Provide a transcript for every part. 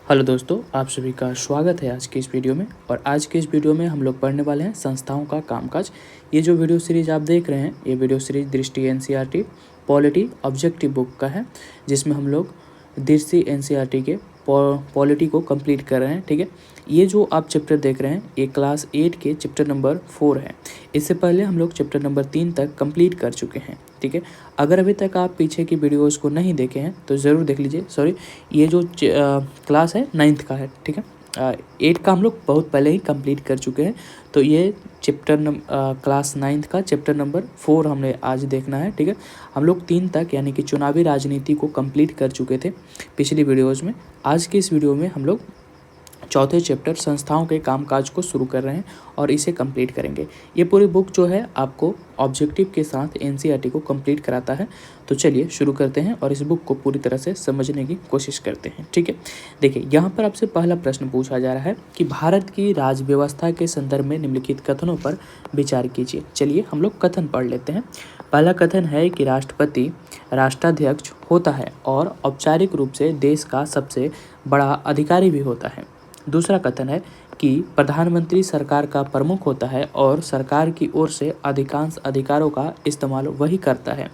Hello दोस्तों, आप सभी का स्वागत है आज की इस वीडियो में। और आज के इस वीडियो में हम लोग पढ़ने वाले हैं संस्थाओं का कामकाज। ये जो वीडियो सीरीज आप देख रहे हैं, ये वीडियो सीरीज दृष्टि एनसीईआरटी पॉलिटी ऑब्जेक्टिव बुक का है, जिसमें हम लोग दृष्टि एनसीईआरटी के पॉलिटी को कंप्लीट कर रहे हैं। ठीक है, ये जो आप चैप्टर देख रहे हैं ये क्लास 8 के चैप्टर नंबर 4 है। इससे पहले हम लोग चैप्टर नंबर 3 तक कंप्लीट कर चुके हैं। ठीक है, अगर अभी तक आप पीछे की वीडियोस को नहीं देखे हैं तो ज़रूर देख लीजिए। सॉरी, ये जो क्लास है 9th का है। ठीक है, 8 का हम लोग बहुत पहले ही कंप्लीट कर चुके हैं। तो ये क्लास 9th का चैप्टर नंबर 4 हमने आज देखना है। ठीक है, हम लोग 3 तक यानी कि चुनावी राजनीति को कंप्लीट कर चुके थे पिछली वीडियोज़ में। आज के इस वीडियो में हम लोग चौथे चैप्टर संस्थाओं के कामकाज को शुरू कर रहे हैं और इसे कंप्लीट करेंगे। ये पूरी बुक जो है आपको ऑब्जेक्टिव के साथ एनसीईआरटी को कंप्लीट कराता है। तो चलिए शुरू करते हैं और इस बुक को पूरी तरह से समझने की कोशिश करते हैं। ठीक है, देखिए यहाँ पर आपसे पहला प्रश्न पूछा जा रहा है कि भारत की राज व्यवस्था के संदर्भ में निम्नलिखित कथनों पर विचार कीजिए। चलिए हम लोग कथन पढ़ लेते हैं। पहला कथन है कि राष्ट्रपति राष्ट्राध्यक्ष होता है और औपचारिक रूप से देश का सबसे बड़ा अधिकारी भी होता है। दूसरा कथन है कि प्रधानमंत्री सरकार का प्रमुख होता है और सरकार की ओर से अधिकांश अधिकारों का इस्तेमाल वही करता है।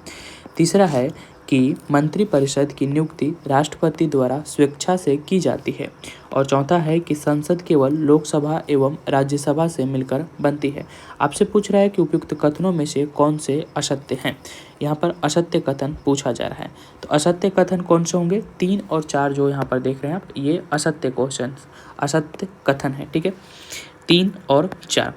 तीसरा है कि मंत्रिपरिषद की नियुक्ति राष्ट्रपति द्वारा स्वेच्छा से की जाती है। और चौथा है कि संसद केवल लोकसभा एवं राज्यसभा से मिलकर बनती है। आपसे पूछ रहा है कि उपयुक्त कथनों में से कौन से असत्य हैं। यहाँ पर असत्य कथन पूछा जा रहा है। तो असत्य कथन कौन से होंगे? 3 और 4 जो यहाँ पर देख रहे हैं आप, ये असत्य कथन है। ठीक है, 3 और 4।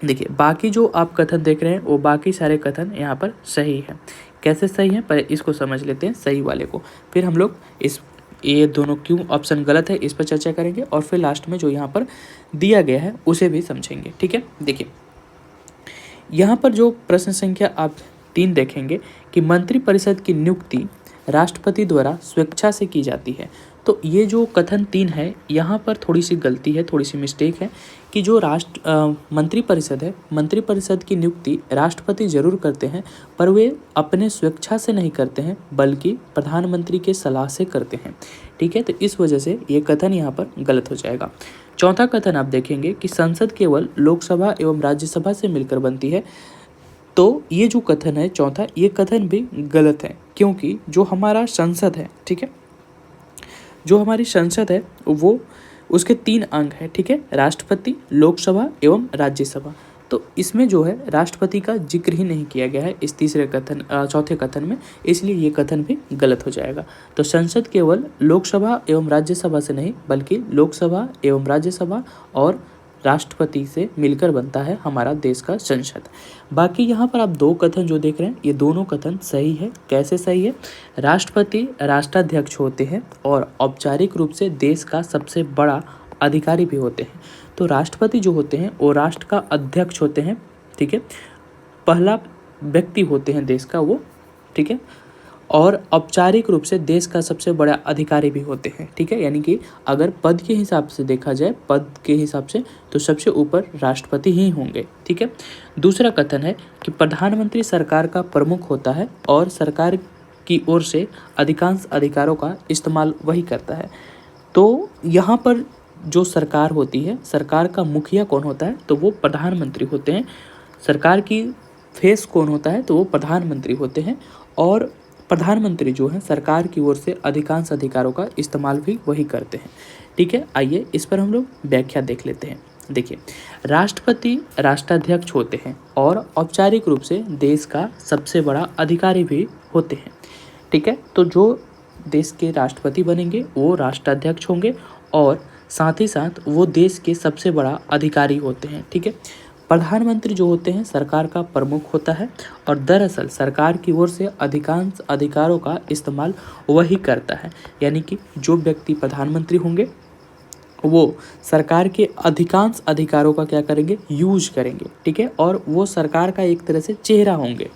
देखिए बाकी जो आप कथन देख रहे हैं वो बाकी सारे कथन यहाँ पर सही है। कैसे सही है, पहले इसको समझ लेते हैं सही वाले को, फिर हम लोग ये दोनों क्यों ऑप्शन गलत है इस पर चर्चा करेंगे और फिर लास्ट में जो यहाँ पर दिया गया है उसे भी समझेंगे। ठीक है, देखिए यहाँ पर जो प्रश्न संख्या आप 3 देखेंगे कि मंत्रिपरिषद की नियुक्ति राष्ट्रपति द्वारा स्वेच्छा से की जाती है। तो ये जो कथन 3 है यहाँ पर थोड़ी सी गलती है, थोड़ी सी मिस्टेक है कि जो मंत्रिपरिषद है, मंत्रिपरिषद की नियुक्ति राष्ट्रपति जरूर करते हैं पर वे अपने स्वेच्छा से नहीं करते हैं बल्कि प्रधानमंत्री के सलाह से करते हैं। ठीक है, तो इस वजह से ये कथन यहाँ पर गलत हो जाएगा। चौथा कथन आप देखेंगे कि संसद केवल लोकसभा एवं राज्यसभा से मिलकर बनती है। तो ये जो कथन है चौथा, ये कथन भी गलत है क्योंकि जो हमारा संसद है, ठीक है, जो हमारी संसद है वो उसके 3 अंग है। ठीक है, राष्ट्रपति, लोकसभा एवं राज्यसभा। तो इसमें जो है राष्ट्रपति का जिक्र ही नहीं किया गया है इस चौथे कथन में, इसलिए ये कथन भी गलत हो जाएगा। तो संसद केवल लोकसभा एवं राज्यसभा से नहीं बल्कि लोकसभा एवं राज्यसभा और राष्ट्रपति से मिलकर बनता है हमारा देश का संसद। बाकी यहाँ पर आप 2 कथन जो देख रहे हैं ये दोनों कथन सही है। कैसे सही है? राष्ट्रपति राष्ट्राध्यक्ष होते हैं और औपचारिक रूप से देश का सबसे बड़ा अधिकारी भी होते हैं। तो राष्ट्रपति जो होते हैं वो राष्ट्र का अध्यक्ष होते हैं। ठीक है, पहला व्यक्ति होते हैं देश का वो। ठीक है, और औपचारिक रूप से देश का सबसे बड़ा अधिकारी भी होते हैं। ठीक है, यानी कि अगर पद के हिसाब से देखा जाए, पद के हिसाब से तो सबसे ऊपर राष्ट्रपति ही होंगे। ठीक है, दूसरा कथन है कि प्रधानमंत्री सरकार का प्रमुख होता है और सरकार की ओर से अधिकांश अधिकारों का इस्तेमाल वही करता है। तो यहाँ पर जो सरकार होती है, सरकार का मुखिया कौन होता है? तो वो प्रधानमंत्री होते हैं। सरकार की फेस कौन होता है? तो वो प्रधानमंत्री होते हैं। और प्रधानमंत्री जो है सरकार की ओर से अधिकांश अधिकारों का इस्तेमाल भी वही करते हैं। ठीक है, आइए इस पर हम लोग व्याख्या देख लेते हैं। देखिए, राष्ट्रपति राष्ट्राध्यक्ष होते हैं और औपचारिक रूप से देश का सबसे बड़ा अधिकारी भी होते हैं। ठीक है, तो जो देश के राष्ट्रपति बनेंगे वो राष्ट्राध्यक्ष होंगे और साथ ही साथ वो देश के सबसे बड़ा अधिकारी होते हैं। ठीक है, प्रधानमंत्री जो होते हैं सरकार का प्रमुख होता है और दरअसल सरकार की ओर से अधिकांश अधिकारों का इस्तेमाल वही करता है। यानी कि जो व्यक्ति प्रधानमंत्री होंगे वो सरकार के अधिकांश अधिकारों का क्या करेंगे? यूज करेंगे। ठीक है, और वो सरकार का एक तरह से चेहरा होंगे।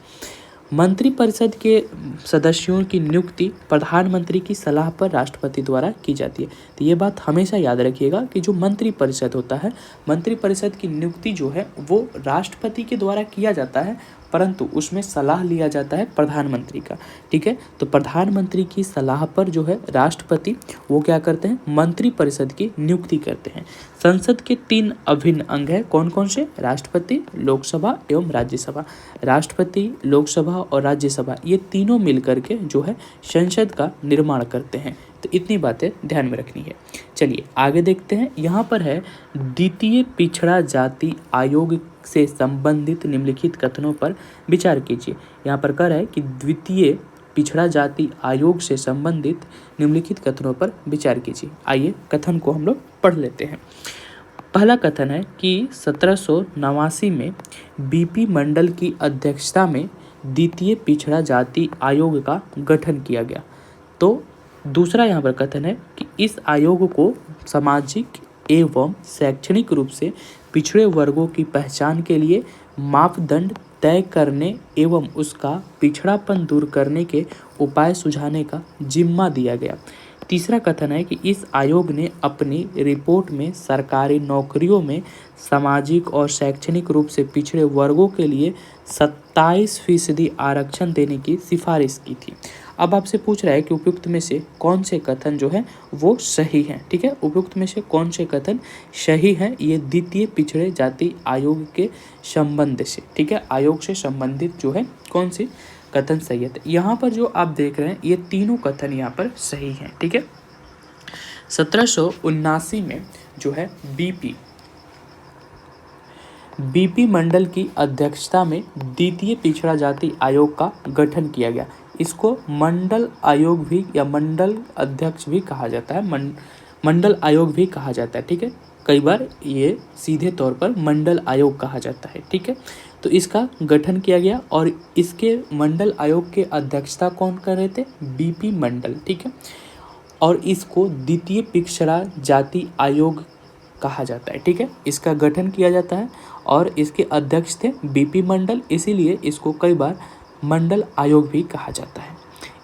मंत्रिपरिषद के सदस्यों की नियुक्ति प्रधानमंत्री की सलाह पर राष्ट्रपति द्वारा की जाती है। तो ये बात हमेशा याद रखिएगा कि जो मंत्रिपरिषद होता है, मंत्रिपरिषद की नियुक्ति जो है वो राष्ट्रपति के द्वारा किया जाता है, परंतु उसमें सलाह लिया जाता है प्रधानमंत्री का। ठीक है, तो प्रधानमंत्री की सलाह पर जो है राष्ट्रपति वो क्या करते हैं, मंत्रिपरिषद की नियुक्ति करते हैं। संसद के 3 अभिन्न अंग है, कौन कौन से, राष्ट्रपति, लोकसभा एवं राज्यसभा। राष्ट्रपति, लोकसभा और राज्यसभा ये तीनों मिलकर के जो है संसद का निर्माण करते हैं। तो इतनी बातें ध्यान में रखनी है। चलिए आगे देखते हैं। यहाँ पर है द्वितीय पिछड़ा जाति आयोग से संबंधित निम्नलिखित कथनों पर विचार कीजिए। यहाँ पर कह रहा है कि द्वितीय पिछड़ा जाति आयोग से संबंधित निम्नलिखित कथनों पर विचार कीजिए। आइए कथन को हम लोग पढ़ लेते हैं। पहला कथन है कि 1789 में बीपी मंडल की अध्यक्षता में द्वितीय पिछड़ा जाति आयोग का गठन किया गया। तो दूसरा यहाँ पर कथन है कि इस आयोग को सामाजिक एवं शैक्षणिक रूप से पिछड़े वर्गों की पहचान के लिए मापदंड तय करने एवं उसका पिछड़ापन दूर करने के उपाय सुझाने का जिम्मा दिया गया। तीसरा कथन है कि इस आयोग ने अपनी रिपोर्ट में सरकारी नौकरियों में सामाजिक और शैक्षणिक रूप से पिछड़े वर्गों के लिए 27% आरक्षण देने की सिफारिश की थी। अब आपसे पूछ रहा है कि उपयुक्त में से कौन से कथन जो है वो सही हैं। ठीक है, उपयुक्त में से कौन से कथन सही हैं, ये द्वितीय पिछड़े जाति आयोग के संबंध से, ठीक है, आयोग से संबंधित जो है कौन सी कथन सही है। यहाँ पर जो आप देख रहे हैं ये तीनों कथन यहाँ पर सही हैं। ठीक है, 1779 में जो है बीपी मंडल की अध्यक्षता में द्वितीय पिछड़ा जाति आयोग का गठन किया गया। इसको मंडल आयोग भी या मंडल अध्यक्ष भी कहा जाता है, मंडल आयोग भी कहा जाता है। ठीक है, कई बार ये सीधे तौर पर मंडल आयोग कहा जाता है। ठीक है, तो इसका गठन किया गया और इसके मंडल आयोग के अध्यक्षता कौन कर रहे थे, बीपी मंडल। ठीक है, और इसको द्वितीय पिछड़ा जाति आयोग कहा जाता है। ठीक है, इसका गठन किया जाता है और इसके अध्यक्ष थे बीपी मंडल, इसीलिए इसको कई बार मंडल आयोग भी कहा जाता है।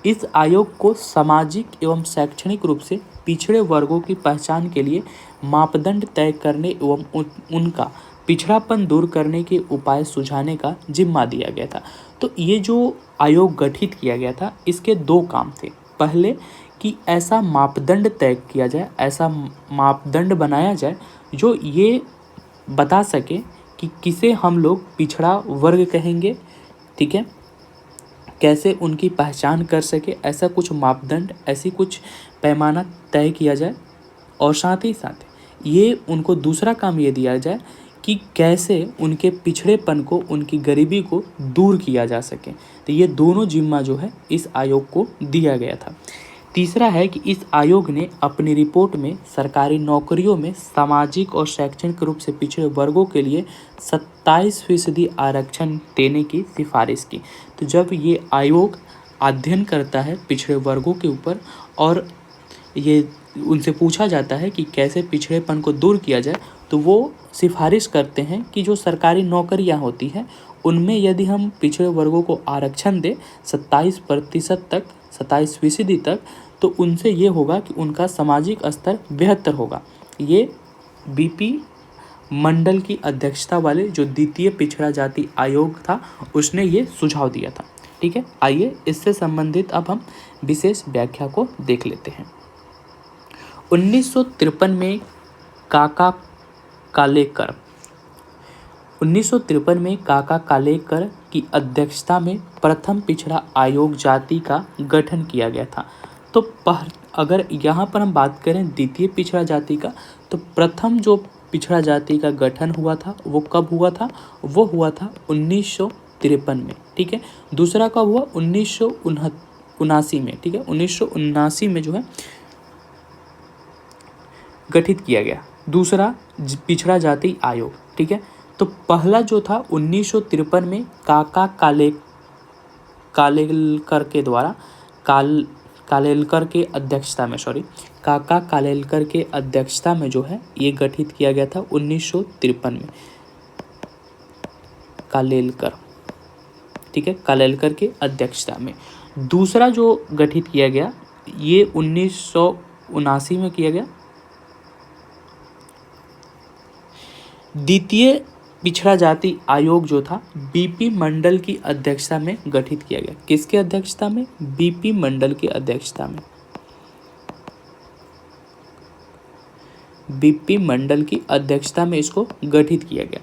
इस आयोग को सामाजिक एवं शैक्षणिक रूप से पिछड़े वर्गों की पहचान के लिए मापदंड तय करने एवं उनका पिछड़ापन दूर करने के उपाय सुझाने का जिम्मा दिया गया था। तो ये जो आयोग गठित किया गया था इसके 2 काम थे। पहले कि ऐसा मापदंड तय किया जाए, ऐसा मापदंड बनाया जाए जो ये बता सके कि किसे हम लोग पिछड़ा वर्ग कहेंगे। ठीक है, कैसे उनकी पहचान कर सके, ऐसा कुछ मापदंड, ऐसी कुछ पैमाना तय किया जाए। और साथ ही साथ ये उनको दूसरा काम ये दिया जाए कि कैसे उनके पिछड़ेपन को, उनकी गरीबी को दूर किया जा सके। तो ये दोनों जिम्मा जो है इस आयोग को दिया गया था। तीसरा है कि इस आयोग ने अपनी रिपोर्ट में सरकारी नौकरियों में सामाजिक और शैक्षणिक रूप से पिछड़े वर्गों के लिए 27% आरक्षण देने की सिफारिश की। तो जब ये आयोग अध्ययन करता है पिछड़े वर्गों के ऊपर और ये उनसे पूछा जाता है कि कैसे पिछड़ेपन को दूर किया जाए, तो वो सिफारिश करते हैं कि जो सरकारी नौकरियां होती हैं उनमें यदि हम पिछड़े वर्गों को आरक्षण दें 27% तक, 27% तक, तो उनसे ये होगा कि उनका सामाजिक स्तर बेहतर होगा। ये बीपी मंडल की अध्यक्षता वाले जो द्वितीय पिछड़ा जाति आयोग था उसने ये सुझाव दिया था। ठीक है, आइए इससे संबंधित अब हम विशेष व्याख्या को देख लेते हैं। 1953 में काका कालेकर की अध्यक्षता में प्रथम पिछड़ा आयोग जाति का गठन किया गया था। तो अगर यहाँ पर हम बात करें द्वितीय पिछड़ा जाति का, तो प्रथम जो पिछड़ा जाति का गठन हुआ था वो कब हुआ था, वो हुआ था 1953 में। ठीक है, दूसरा कब हुआ, 1979 में। ठीक है, 1979 में जो है गठित किया गया दूसरा पिछड़ा जाति आयोग। ठीक है, तो पहला जो था 1953 में काका कालेलकर के द्वारा कालेलकर के अध्यक्षता में काका कालेलकर के अध्यक्षता में जो है ये गठित किया गया था 1953 में कालेलकर। ठीक है, कालेलकर के अध्यक्षता में। दूसरा जो गठित किया गया ये 1979 में किया गया। द्वितीय पिछड़ा जाति आयोग जो था बीपी मंडल की अध्यक्षता में गठित किया गया। किसके अध्यक्षता में? बीपी मंडल की अध्यक्षता में। बीपी मंडल की अध्यक्षता में इसको गठित किया गया।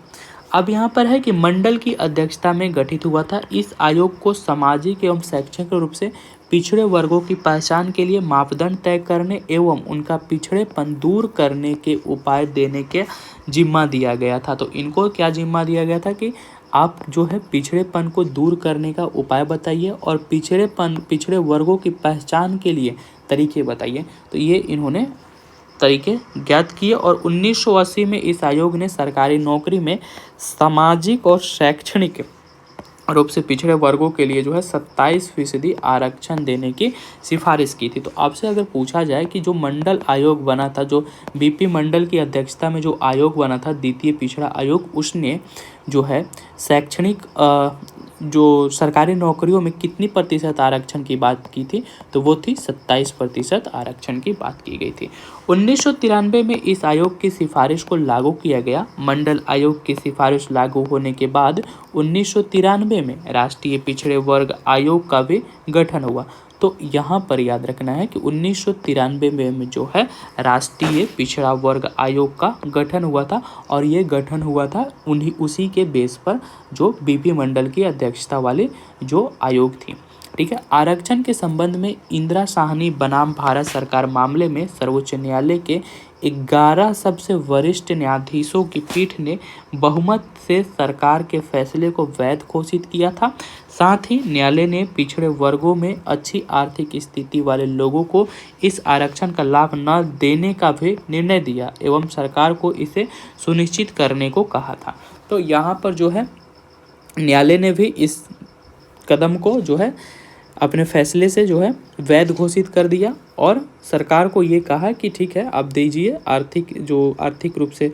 अब यहाँ पर है कि मंडल की अध्यक्षता में गठित हुआ था। इस आयोग को सामाजिक एवं शैक्षणिक रूप से पिछड़े वर्गों की पहचान के लिए मापदंड तय करने एवं उनका पिछड़ेपन दूर करने के उपाय देने के जिम्मा दिया गया था। तो इनको क्या जिम्मा दिया गया था कि आप जो है पिछड़ेपन को दूर करने का उपाय बताइए और पिछड़े वर्गों की पहचान के लिए तरीके बताइए। तो ये इन्होंने तरीके ज्ञात किए और 1980 में इस आयोग ने सरकारी नौकरी में सामाजिक और शैक्षणिक रूप से पिछड़े वर्गों के लिए जो है 27% आरक्षण देने की सिफारिश की थी। तो आपसे अगर पूछा जाए कि जो मंडल आयोग बना था, जो बीपी मंडल की अध्यक्षता में जो आयोग बना था द्वितीय पिछड़ा आयोग, उसने जो है शैक्षणिक जो सरकारी नौकरियों में कितनी प्रतिशत आरक्षण की बात की थी? तो वो थी 27% आरक्षण की बात की गई थी। 1993 में इस आयोग की सिफारिश को लागू किया गया। मंडल आयोग की सिफारिश लागू होने के बाद 1993 में राष्ट्रीय पिछड़े वर्ग आयोग का भी गठन हुआ। तो यहाँ पर याद रखना है कि 1993 में जो है राष्ट्रीय पिछड़ा वर्ग आयोग का गठन हुआ था और ये गठन हुआ था उसी के बेस पर जो बीपी मंडल की अध्यक्षता वाले जो आयोग थी। ठीक है। आरक्षण के संबंध में इंदिरा साहनी बनाम भारत सरकार मामले में सर्वोच्च न्यायालय के 11 सबसे वरिष्ठ न्यायाधीशों की पीठ ने बहुमत से सरकार के फैसले को वैध घोषित किया था। साथ ही न्यायालय ने पिछड़े वर्गों में अच्छी आर्थिक स्थिति वाले लोगों को इस आरक्षण का लाभ न देने का भी निर्णय दिया एवं सरकार को इसे सुनिश्चित करने को कहा था। तो यहाँ पर जो है न्यायालय ने भी इस कदम को जो है अपने फैसले से जो है वैध घोषित कर दिया और सरकार को ये कहा कि ठीक है आप दीजिए, आर्थिक रूप से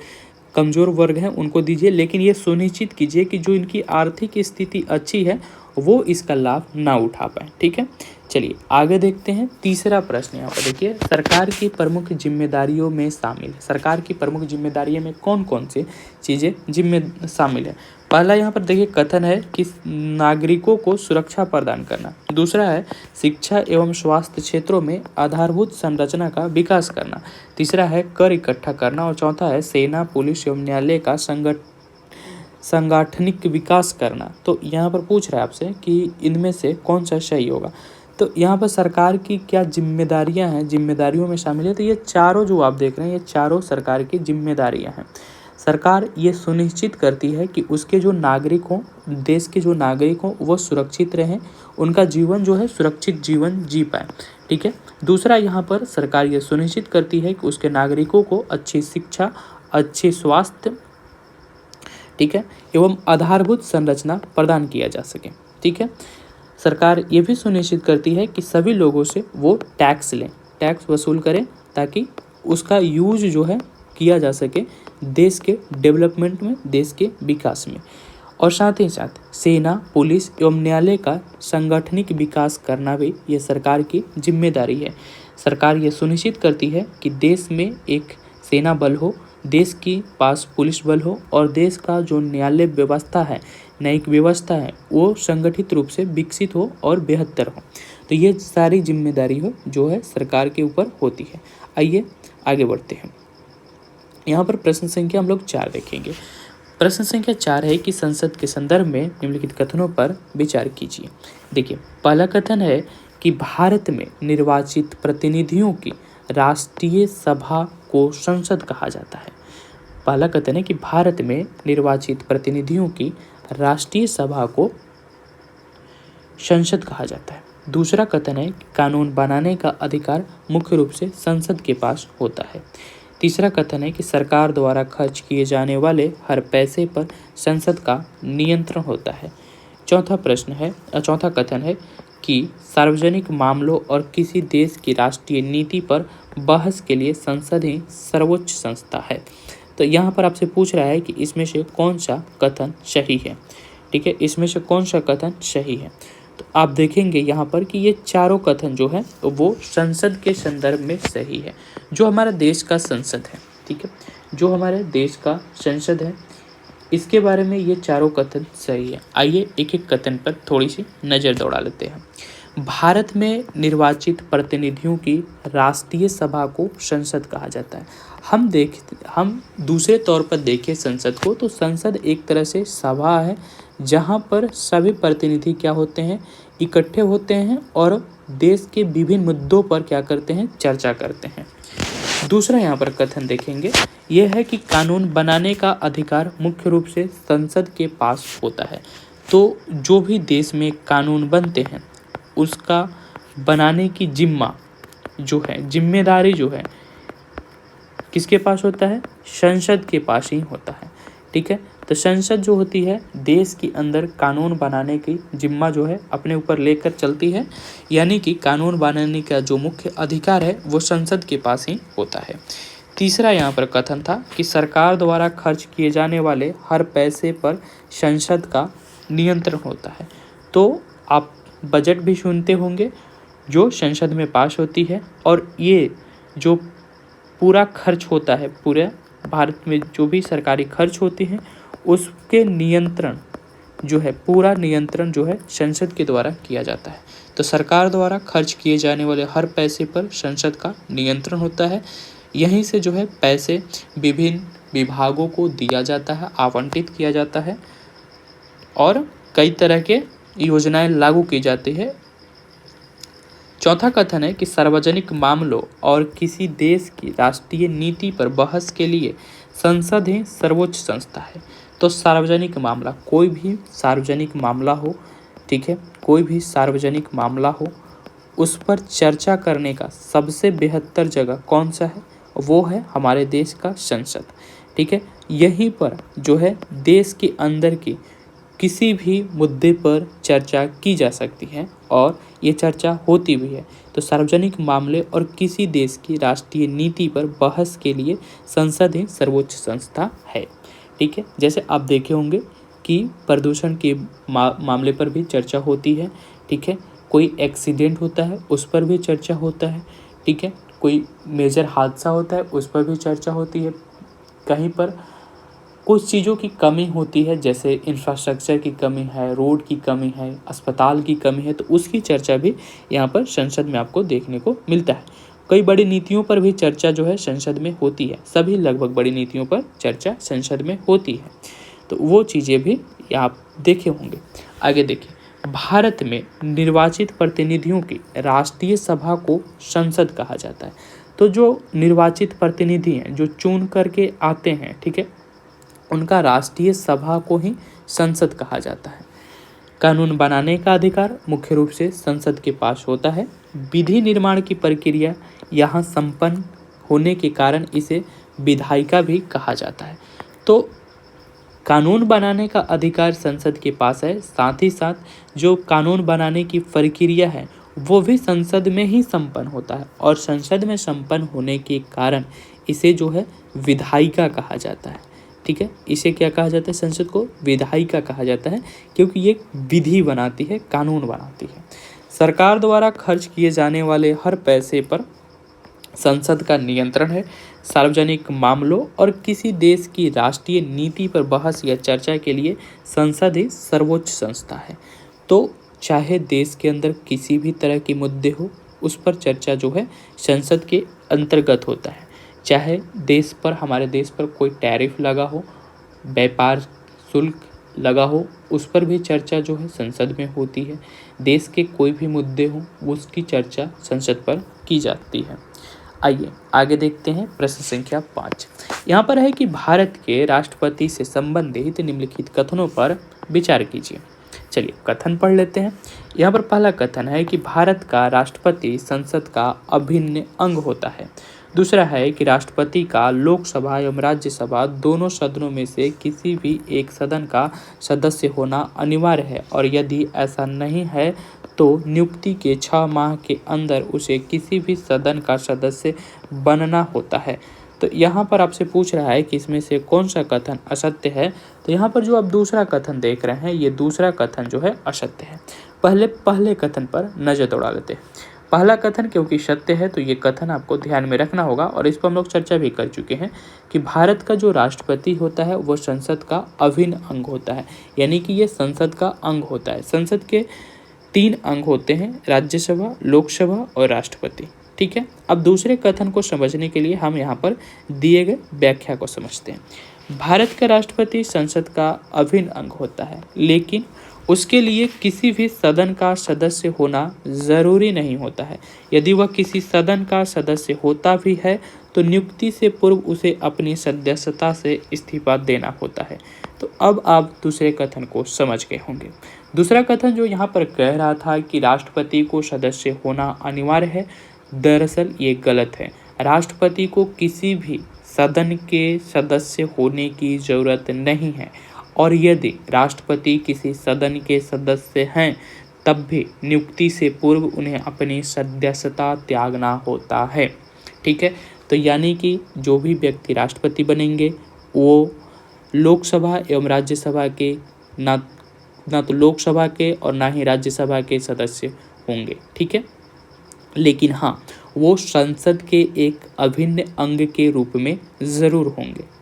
कमज़ोर वर्ग हैं उनको दीजिए, लेकिन ये सुनिश्चित कीजिए कि जो इनकी आर्थिक स्थिति अच्छी है वो इसका लाभ ना उठा पाए। ठीक है। चलिए आगे देखते हैं। तीसरा प्रश्न यहाँ पर देखिए, सरकार की प्रमुख जिम्मेदारियों में शामिल है। सरकार की प्रमुख जिम्मेदारियों में कौन कौन सी चीज़ें शामिल है? पहला यहाँ पर देखिए कथन है कि नागरिकों को सुरक्षा प्रदान करना। दूसरा है शिक्षा एवं स्वास्थ्य क्षेत्रों में आधारभूत संरचना का विकास करना। तीसरा है कर इकट्ठा करना और चौथा है सेना, पुलिस एवं न्यायालय का सांगठनिक विकास करना। तो यहाँ पर पूछ रहा है आपसे कि इनमें से कौन सा सही होगा। तो यहाँ पर सरकार की क्या जिम्मेदारियाँ हैं, जिम्मेदारियों में शामिल है। तो ये चारों जो आप देख रहे हैं ये चारों सरकार की जिम्मेदारियाँ हैं। सरकार ये सुनिश्चित करती है कि उसके जो नागरिक हों, देश के जो नागरिक हों वो सुरक्षित रहें, उनका जीवन जो है सुरक्षित जीवन जी पाए। ठीक है। दूसरा यहाँ पर सरकार ये सुनिश्चित करती है कि उसके नागरिकों को अच्छी शिक्षा, अच्छी स्वास्थ्य, ठीक है, एवं आधारभूत संरचना प्रदान किया जा सके। ठीक है। सरकार ये भी सुनिश्चित करती है कि सभी लोगों से वो टैक्स लें, टैक्स वसूल करें ताकि उसका यूज जो है किया जा सके देश के डेवलपमेंट में, देश के विकास में। और साथ ही साथ सेना, पुलिस एवं न्यायालय का सांगठनिक विकास करना भी ये सरकार की जिम्मेदारी है। सरकार ये सुनिश्चित करती है कि देश में एक सेना बल हो, देश के पास पुलिस बल हो और देश का जो न्यायालय व्यवस्था है, न्यायिक व्यवस्था है, वो संगठित रूप से विकसित हो और बेहतर हो। तो ये सारी जिम्मेदारी जो है सरकार के ऊपर होती है। आइए आगे बढ़ते हैं। यहाँ पर प्रश्न संख्या हम लोग 4 देखेंगे। प्रश्न संख्या 4 है कि संसद के संदर्भ में निम्नलिखित कथनों पर विचार कीजिए। देखिए पहला कथन है कि भारत में निर्वाचित प्रतिनिधियों की राष्ट्रीय सभा को संसद कहा जाता है। पहला कथन है कि भारत में निर्वाचित प्रतिनिधियों की राष्ट्रीय सभा को संसद कहा जाता है। दूसरा कथन है कि कानून बनाने का अधिकार मुख्य रूप से संसद के पास होता है। तीसरा कथन है कि सरकार द्वारा खर्च किए जाने वाले हर पैसे पर संसद का नियंत्रण होता है। चौथा कथन है कि सार्वजनिक मामलों और किसी देश की राष्ट्रीय नीति पर बहस के लिए संसद ही सर्वोच्च संस्था है। तो यहाँ पर आपसे पूछ रहा है कि इसमें से कौन सा कथन सही है। ठीक है, इसमें से कौन सा कथन सही है। तो आप देखेंगे यहाँ पर कि ये चारों कथन जो है वो संसद के संदर्भ में सही है। जो हमारा देश का संसद है, ठीक है, जो हमारे देश का संसद है, इसके बारे में ये चारों कथन सही है। आइए एक एक कथन पर थोड़ी सी नज़र दौड़ा लेते हैं। भारत में निर्वाचित प्रतिनिधियों की राष्ट्रीय सभा को संसद कहा जाता है। हम दूसरे तौर पर देखें संसद को, तो संसद एक तरह से सभा है जहाँ पर सभी प्रतिनिधि क्या होते हैं, इकट्ठे होते हैं और देश के विभिन्न मुद्दों पर क्या करते हैं, चर्चा करते हैं। दूसरा यहाँ पर कथन देखेंगे, यह है कि कानून बनाने का अधिकार मुख्य रूप से संसद के पास होता है। तो जो भी देश में कानून बनते हैं उसका बनाने की जिम्मेदारी जो है किसके पास होता है, संसद के पास ही होता है। ठीक है, तो संसद जो होती है देश के अंदर कानून बनाने की जिम्मा जो है अपने ऊपर लेकर चलती है, यानी कि कानून बनाने का जो मुख्य अधिकार है वो संसद के पास ही होता है। तीसरा यहाँ पर कथन था कि सरकार द्वारा खर्च किए जाने वाले हर पैसे पर संसद का नियंत्रण होता है। तो आप बजट भी सुनते होंगे जो संसद में पास होती है, और ये जो पूरा खर्च होता है, पूरे भारत में जो भी सरकारी खर्च होती हैं उसके नियंत्रण जो है, पूरा नियंत्रण जो है संसद के द्वारा किया जाता है। तो सरकार द्वारा खर्च किए जाने वाले हर पैसे पर संसद का नियंत्रण होता है। यहीं से जो है पैसे विभिन्न विभागों को दिया जाता है, आवंटित किया जाता है और कई तरह के योजनाएं लागू की जाती है। चौथा कथन है कि सार्वजनिक मामलों और किसी देश की राष्ट्रीय नीति पर बहस के लिए संसद ही सर्वोच्च संस्था है। तो सार्वजनिक मामला, कोई भी सार्वजनिक मामला हो, ठीक है, कोई भी सार्वजनिक मामला हो, उस पर चर्चा करने का सबसे बेहतर जगह कौन सा है, वो है हमारे देश का संसद। ठीक है, यहीं पर जो है देश के अंदर की किसी भी मुद्दे पर चर्चा की जा सकती है और ये चर्चा होती भी है। तो सार्वजनिक मामले और किसी देश की राष्ट्रीय नीति पर बहस के लिए संसद ही सर्वोच्च संस्था है। ठीक है, जैसे आप देखे होंगे कि प्रदूषण के मामले पर भी चर्चा होती है। ठीक है, कोई एक्सीडेंट होता है उस पर भी चर्चा होता है। ठीक है, कोई मेजर हादसा होता है उस पर भी चर्चा होती है। कहीं पर कुछ चीज़ों की कमी होती है, जैसे इंफ्रास्ट्रक्चर की कमी है, रोड की कमी है, अस्पताल की कमी है, तो उसकी चर्चा भी यहाँ पर संसद में आपको देखने को मिलता है। कई बड़ी नीतियों पर भी चर्चा जो है संसद में होती है। सभी लगभग बड़ी नीतियों पर चर्चा संसद में होती है, तो वो चीज़ें भी आप देखे होंगे। आगे देखिए, भारत में निर्वाचित प्रतिनिधियों की राष्ट्रीय सभा को संसद कहा जाता है। तो जो निर्वाचित प्रतिनिधि हैं, जो चुन करके आते हैं, ठीक है, उनका राष्ट्रीय सभा को ही संसद कहा जाता है। कानून बनाने का अधिकार मुख्य रूप से संसद के पास होता है। विधि निर्माण की प्रक्रिया यहाँ संपन्न होने के कारण इसे विधायिका भी कहा जाता है। तो कानून बनाने का अधिकार संसद के पास है, साथ ही साथ जो कानून बनाने की प्रक्रिया है वो भी संसद में ही संपन्न होता है, और संसद में संपन्न होने के कारण इसे जो है विधायिका कहा जाता है। ठीक है, इसे क्या कहा जाता है, संसद को विधायिका कहा जाता है, क्योंकि ये विधि बनाती है, कानून बनाती है। सरकार द्वारा खर्च किए जाने वाले हर पैसे पर संसद का नियंत्रण है। सार्वजनिक मामलों और किसी देश की राष्ट्रीय नीति पर बहस या चर्चा के लिए संसद ही सर्वोच्च संस्था है। तो चाहे देश के अंदर किसी भी तरह के मुद्दे हो, उस पर चर्चा जो है संसद के अंतर्गत होता है। चाहे देश पर, हमारे देश पर कोई टैरिफ लगा हो, व्यापार शुल्क लगा हो, उस पर भी चर्चा जो है संसद में होती है। देश के कोई भी मुद्दे हो उसकी चर्चा संसद पर की जाती है। आइए आगे देखते हैं प्रश्न संख्या 5। यहाँ पर है कि भारत के राष्ट्रपति से संबंधित निम्नलिखित कथनों पर विचार कीजिए। चलिए कथन पढ़ लेते हैं। यहाँ पर पहला कथन है कि भारत का राष्ट्रपति संसद का अभिन्न अंग होता है। दूसरा है कि राष्ट्रपति का लोकसभा एवं राज्यसभा दोनों सदनों में से किसी भी एक सदन का सदस्य होना अनिवार्य है, और यदि ऐसा नहीं है तो नियुक्ति के 6 माह के अंदर उसे किसी भी सदन का सदस्य बनना होता है। तो यहाँ पर आपसे पूछ रहा है कि इसमें से कौन सा कथन असत्य है। तो यहाँ पर जो आप दूसरा कथन देख रहे हैं, ये दूसरा कथन जो है असत्य है। पहले कथन पर नजर दौड़ा लेते हैं। पहला कथन क्योंकि सत्य है तो ये कथन आपको ध्यान में रखना होगा, और इस पर हम लोग चर्चा भी कर चुके हैं कि भारत का जो राष्ट्रपति होता है वो संसद का अभिन्न अंग होता है, यानी कि ये संसद का अंग होता है। संसद के 3 अंग होते हैं, राज्यसभा, लोकसभा और राष्ट्रपति। ठीक है, अब दूसरे कथन को समझने के लिए हम यहाँ पर दिए गए व्याख्या को समझते हैं। भारत का राष्ट्रपति संसद का अभिन्न अंग होता है, लेकिन उसके लिए किसी भी सदन का सदस्य होना जरूरी नहीं होता है। यदि वह किसी सदन का सदस्य होता भी है तो नियुक्ति से पूर्व उसे अपनी सदस्यता से इस्तीफा देना होता है। तो अब आप दूसरे कथन को समझ गए होंगे। दूसरा कथन जो यहाँ पर कह रहा था कि राष्ट्रपति को सदस्य होना अनिवार्य है, दरअसल ये गलत है। राष्ट्रपति को किसी भी सदन के सदस्य होने की जरूरत नहीं है, और यदि राष्ट्रपति किसी सदन के सदस्य हैं तब भी नियुक्ति से पूर्व उन्हें अपनी सदस्यता त्यागना होता है। ठीक है, तो यानी कि जो भी व्यक्ति राष्ट्रपति बनेंगे वो लोकसभा एवं राज्यसभा के ना तो लोकसभा के और ना ही राज्यसभा के सदस्य होंगे। ठीक है, लेकिन हाँ, वो संसद के एक अभिन्न अंग के रूप में ज़रूर होंगे।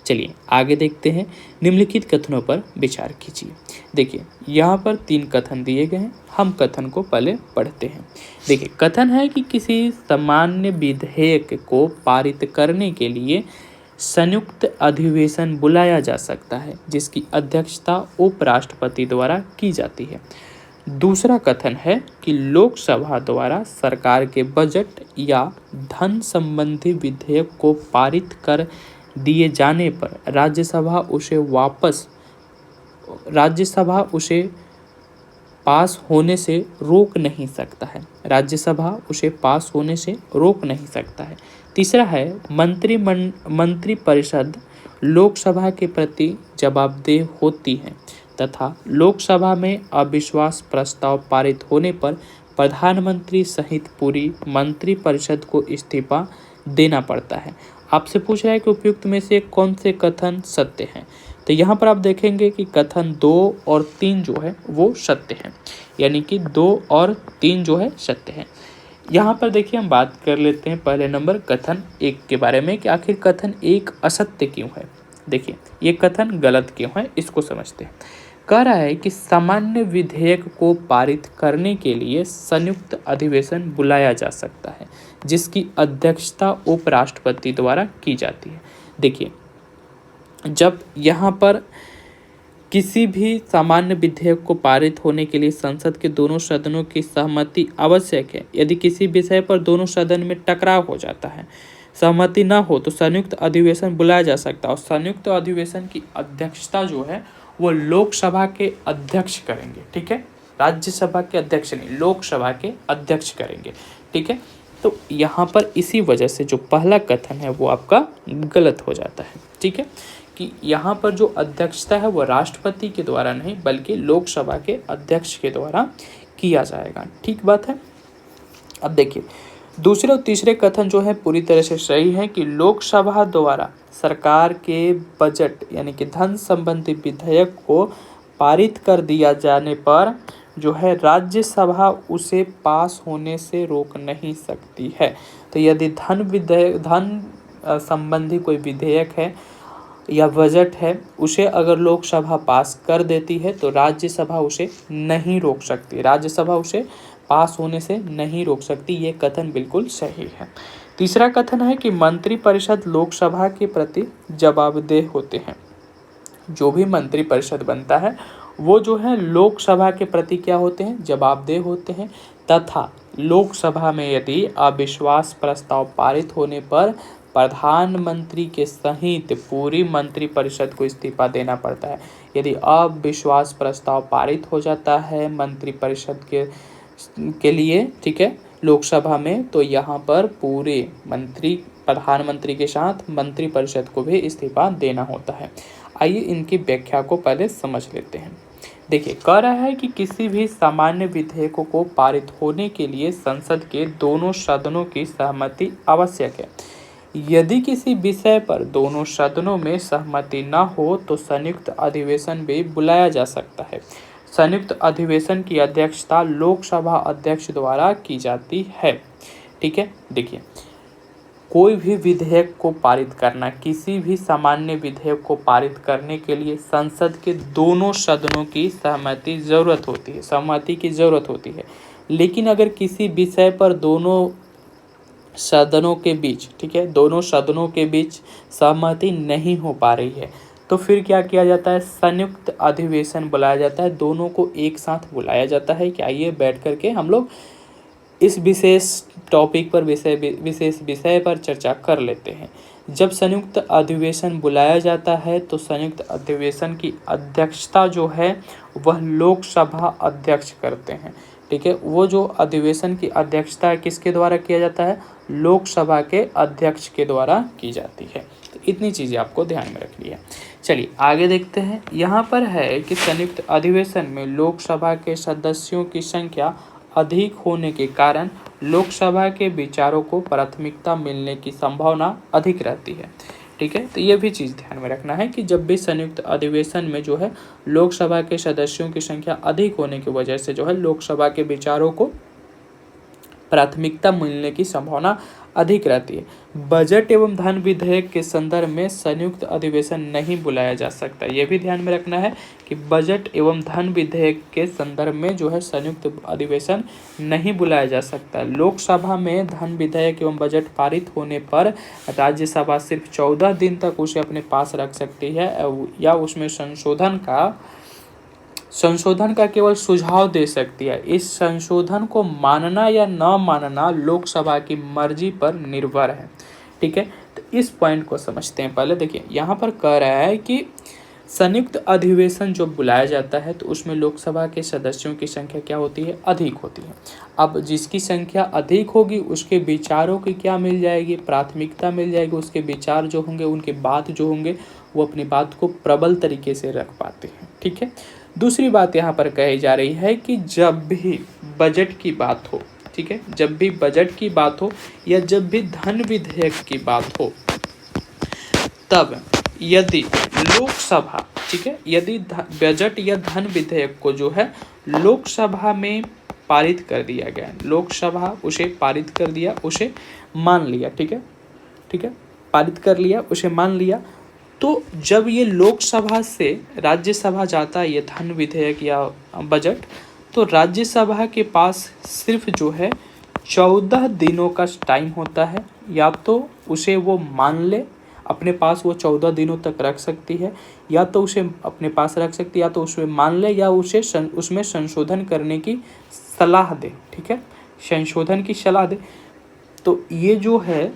चलिए आगे देखते हैं। निम्नलिखित कथनों पर विचार कीजिए। देखिए यहाँ पर 3 कथन दिए गए हैं, हम कथन को पहले पढ़ते हैं। देखिए कथन है कि किसी सामान्य विधेयक को पारित करने के लिए संयुक्त अधिवेशन बुलाया जा सकता है, जिसकी अध्यक्षता उपराष्ट्रपति द्वारा की जाती है। दूसरा कथन है कि लोकसभा द्वारा सरकार के बजट या धन संबंधी विधेयक को पारित कर दिए जाने पर राज्यसभा उसे पास होने से रोक नहीं सकता है। राज्यसभा उसे पास होने से रोक नहीं सकता है। तीसरा है मंत्रिपरिषद लोकसभा के प्रति जवाबदेह होती है तथा लोकसभा में अविश्वास प्रस्ताव पारित होने पर प्रधानमंत्री सहित पूरी मंत्रिपरिषद को इस्तीफा देना पड़ता है। आपसे पूछ रहा है कि उपयुक्त में से कौन से कथन सत्य हैं। तो यहाँ पर आप देखेंगे कि कथन 2 और 3 जो है वो सत्य है, यानी कि 2 और 3 जो है सत्य है। यहाँ पर देखिए हम बात कर लेते हैं पहले नंबर कथन 1 के बारे में कि आखिर कथन 1 असत्य क्यों है। देखिए ये कथन गलत क्यों है, इसको समझते हैं। कह रहा है कि सामान्य विधेयक को पारित करने के लिए संयुक्त अधिवेशन बुलाया जा सकता है, जिसकी अध्यक्षता उपराष्ट्रपति द्वारा की जाती है। देखिए जब यहाँ पर किसी भी सामान्य विधेयक को पारित होने के लिए संसद के दोनों सदनों की सहमति आवश्यक है। यदि किसी विषय पर दोनों सदन में टकराव हो जाता है, सहमति ना हो, तो संयुक्त अधिवेशन बुलाया जा सकता है, और संयुक्त अधिवेशन की अध्यक्षता जो है वो लोकसभा के अध्यक्ष करेंगे। ठीक है, राज्यसभा के अध्यक्ष नहीं, लोकसभा के अध्यक्ष करेंगे। ठीक है, तो यहाँ पर इसी वजह से जो पहला कथन है वो आपका गलत हो जाता है। ठीक है, कि यहाँ पर जो अध्यक्षता है वो राष्ट्रपति के द्वारा नहीं बल्कि लोकसभा के अध्यक्ष के द्वारा किया जाएगा। ठीक बात है। अब देखिए दूसरे और तीसरे कथन जो है पूरी तरह से सही है कि लोकसभा द्वारा सरकार के बजट यानी कि धन संबंधी विधेयक को पारित कर दिया जाने पर जो है राज्यसभा उसे पास होने से रोक नहीं सकती है। तो यदि धन संबंधी कोई विधेयक है या बजट है, उसे अगर लोकसभा पास कर देती है तो राज्यसभा उसे नहीं रोक सकती, राज्यसभा उसे पास होने से नहीं रोक सकती। ये कथन बिल्कुल सही है। तीसरा कथन है कि मंत्रिपरिषद लोकसभा के प्रति जवाबदेह होते हैं। जो भी मंत्रिपरिषद बनता है वो जो है लोकसभा के प्रति क्या होते हैं, जवाबदेह होते हैं, तथा लोकसभा में यदि अविश्वास प्रस्ताव पारित होने पर प्रधानमंत्री के सहित पूरी मंत्रिपरिषद को इस्तीफा देना पड़ता है। यदि अविश्वास प्रस्ताव पारित हो जाता है मंत्रिपरिषद के लिए, ठीक है, लोकसभा में, तो यहाँ पर पूरे प्रधानमंत्री के साथ मंत्रिपरिषद को भी इस्तीफा देना होता है। आइए इनकी व्याख्या को पहले समझ लेते हैं। देखिए कह रहा है कि किसी भी सामान्य विधेयकों को पारित होने के लिए संसद के दोनों सदनों की सहमति आवश्यक है। यदि किसी विषय पर दोनों सदनों में सहमति न हो तो संयुक्त अधिवेशन भी बुलाया जा सकता है। संयुक्त अधिवेशन की अध्यक्षता लोकसभा अध्यक्ष द्वारा की जाती है। ठीक है, देखिए कोई भी विधेयक को पारित करना, किसी भी सामान्य विधेयक को पारित करने के लिए संसद के दोनों सदनों की सहमति की जरूरत होती है। लेकिन अगर किसी विषय पर दोनों सदनों के बीच, ठीक है, दोनों सदनों के बीच सहमति नहीं हो पा रही है तो फिर क्या किया जाता है, संयुक्त अधिवेशन बुलाया जाता है। दोनों को एक साथ बुलाया जाता है कि आइए बैठ करके हम लोग इस विशेष टॉपिक पर विशेष विषय पर चर्चा कर लेते हैं। जब संयुक्त अधिवेशन बुलाया जाता है तो संयुक्त अधिवेशन की अध्यक्षता जो है वह लोकसभा अध्यक्ष करते हैं। ठीक है, वो जो अधिवेशन की अध्यक्षता किसके द्वारा किया जाता है, लोकसभा के अध्यक्ष के द्वारा की जाती है। तो इतनी चीज़ें आपको ध्यान में रखनी है। चलिए आगे देखते हैं। यहाँ पर है कि संयुक्त अधिवेशन में लोकसभा के सदस्यों की संख्या अधिक होने के कारण लोकसभा के विचारों को प्राथमिकता मिलने की संभावना अधिक रहती है। ठीक है, तो ये भी चीज़ ध्यान में रखना है कि जब भी संयुक्त अधिवेशन में जो है लोकसभा के सदस्यों की संख्या अधिक होने की वजह से जो है लोकसभा के विचारों को प्राथमिकता मिलने की संभावना अधिक रहती है। बजट एवं धन विधेयक के संदर्भ में संयुक्त अधिवेशन नहीं बुलाया जा सकता। यह भी ध्यान में रखना है कि बजट एवं धन विधेयक के संदर्भ में जो है संयुक्त अधिवेशन नहीं बुलाया जा सकता। लोकसभा में धन विधेयक एवं बजट पारित होने पर राज्यसभा सिर्फ 14 दिन तक उसे अपने पास रख सकती है या उसमें संशोधन का केवल सुझाव दे सकती है। इस संशोधन को मानना या न मानना लोकसभा की मर्जी पर निर्भर है। ठीक है, तो इस पॉइंट को समझते हैं। पहले देखिए यहाँ पर कह रहा है कि संयुक्त अधिवेशन जो बुलाया जाता है तो उसमें लोकसभा के सदस्यों की संख्या क्या होती है, अधिक होती है। अब जिसकी संख्या अधिक होगी उसके विचारों की क्या मिल जाएगी, प्राथमिकता मिल जाएगी। उसके विचार जो होंगे, उनके बात जो होंगे वो अपनी बात को प्रबल तरीके से रख पाते हैं। ठीक है, दूसरी बात यहाँ पर कही जा रही है कि जब भी बजट की बात हो, ठीक है, जब भी बजट की बात हो या जब भी धन विधेयक की बात हो तब यदि लोकसभा, ठीक है, यदि बजट या धन विधेयक को जो है लोकसभा में पारित कर दिया गया, लोकसभा उसे पारित कर दिया, उसे मान लिया, ठीक है, पारित कर लिया, उसे मान लिया, तो जब ये लोकसभा से राज्यसभा जाता है ये धन विधेयक या बजट, तो राज्यसभा के पास सिर्फ जो है 14 दिनों का टाइम होता है। या तो उसे वो मान ले, अपने पास वो 14 दिनों तक रख सकती है, या तो उसे अपने पास रख सकती है, या तो उसे मान ले, या उसे उसमें संशोधन करने की सलाह दे। ठीक है, संशोधन की सलाह दे। तो ये जो है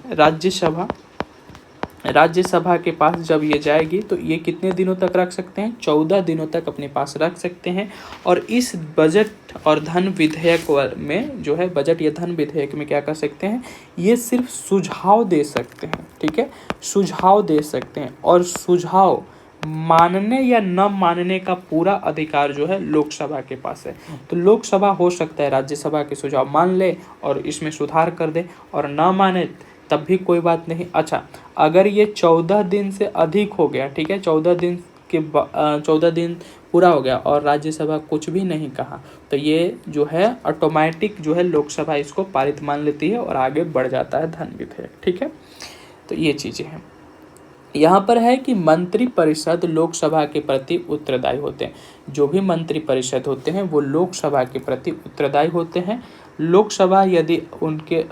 राज्यसभा के पास जब ये जाएगी तो ये कितने दिनों तक रख सकते हैं, 14 दिनों तक अपने पास रख सकते हैं। और इस बजट और धन विधेयक में जो है, बजट या धन विधेयक में क्या कर सकते हैं, ये सिर्फ सुझाव दे सकते हैं। ठीक है, सुझाव दे सकते हैं और सुझाव मानने या न मानने का पूरा अधिकार जो है लोकसभा के पास है। तो लोकसभा हो सकता है राज्यसभा के सुझाव मान ले और इसमें सुधार कर दे, और न माने तब भी कोई बात नहीं। अच्छा, अगर ये 14 दिन से अधिक हो गया, ठीक है, 14 दिन पूरा हो गया और राज्यसभा कुछ भी नहीं कहा, तो ये जो है ऑटोमेटिक जो है लोकसभा इसको पारित मान लेती है और आगे बढ़ जाता है धन विधेयक। ठीक है, तो ये चीज़ें हैं। यहाँ पर है कि मंत्रिपरिषद लोकसभा के प्रति उत्तरदायी होते हैं। जो भी मंत्रिपरिषद होते हैं वो लोकसभा के प्रति उत्तरदायी होते हैं। लोकसभा यदि उनके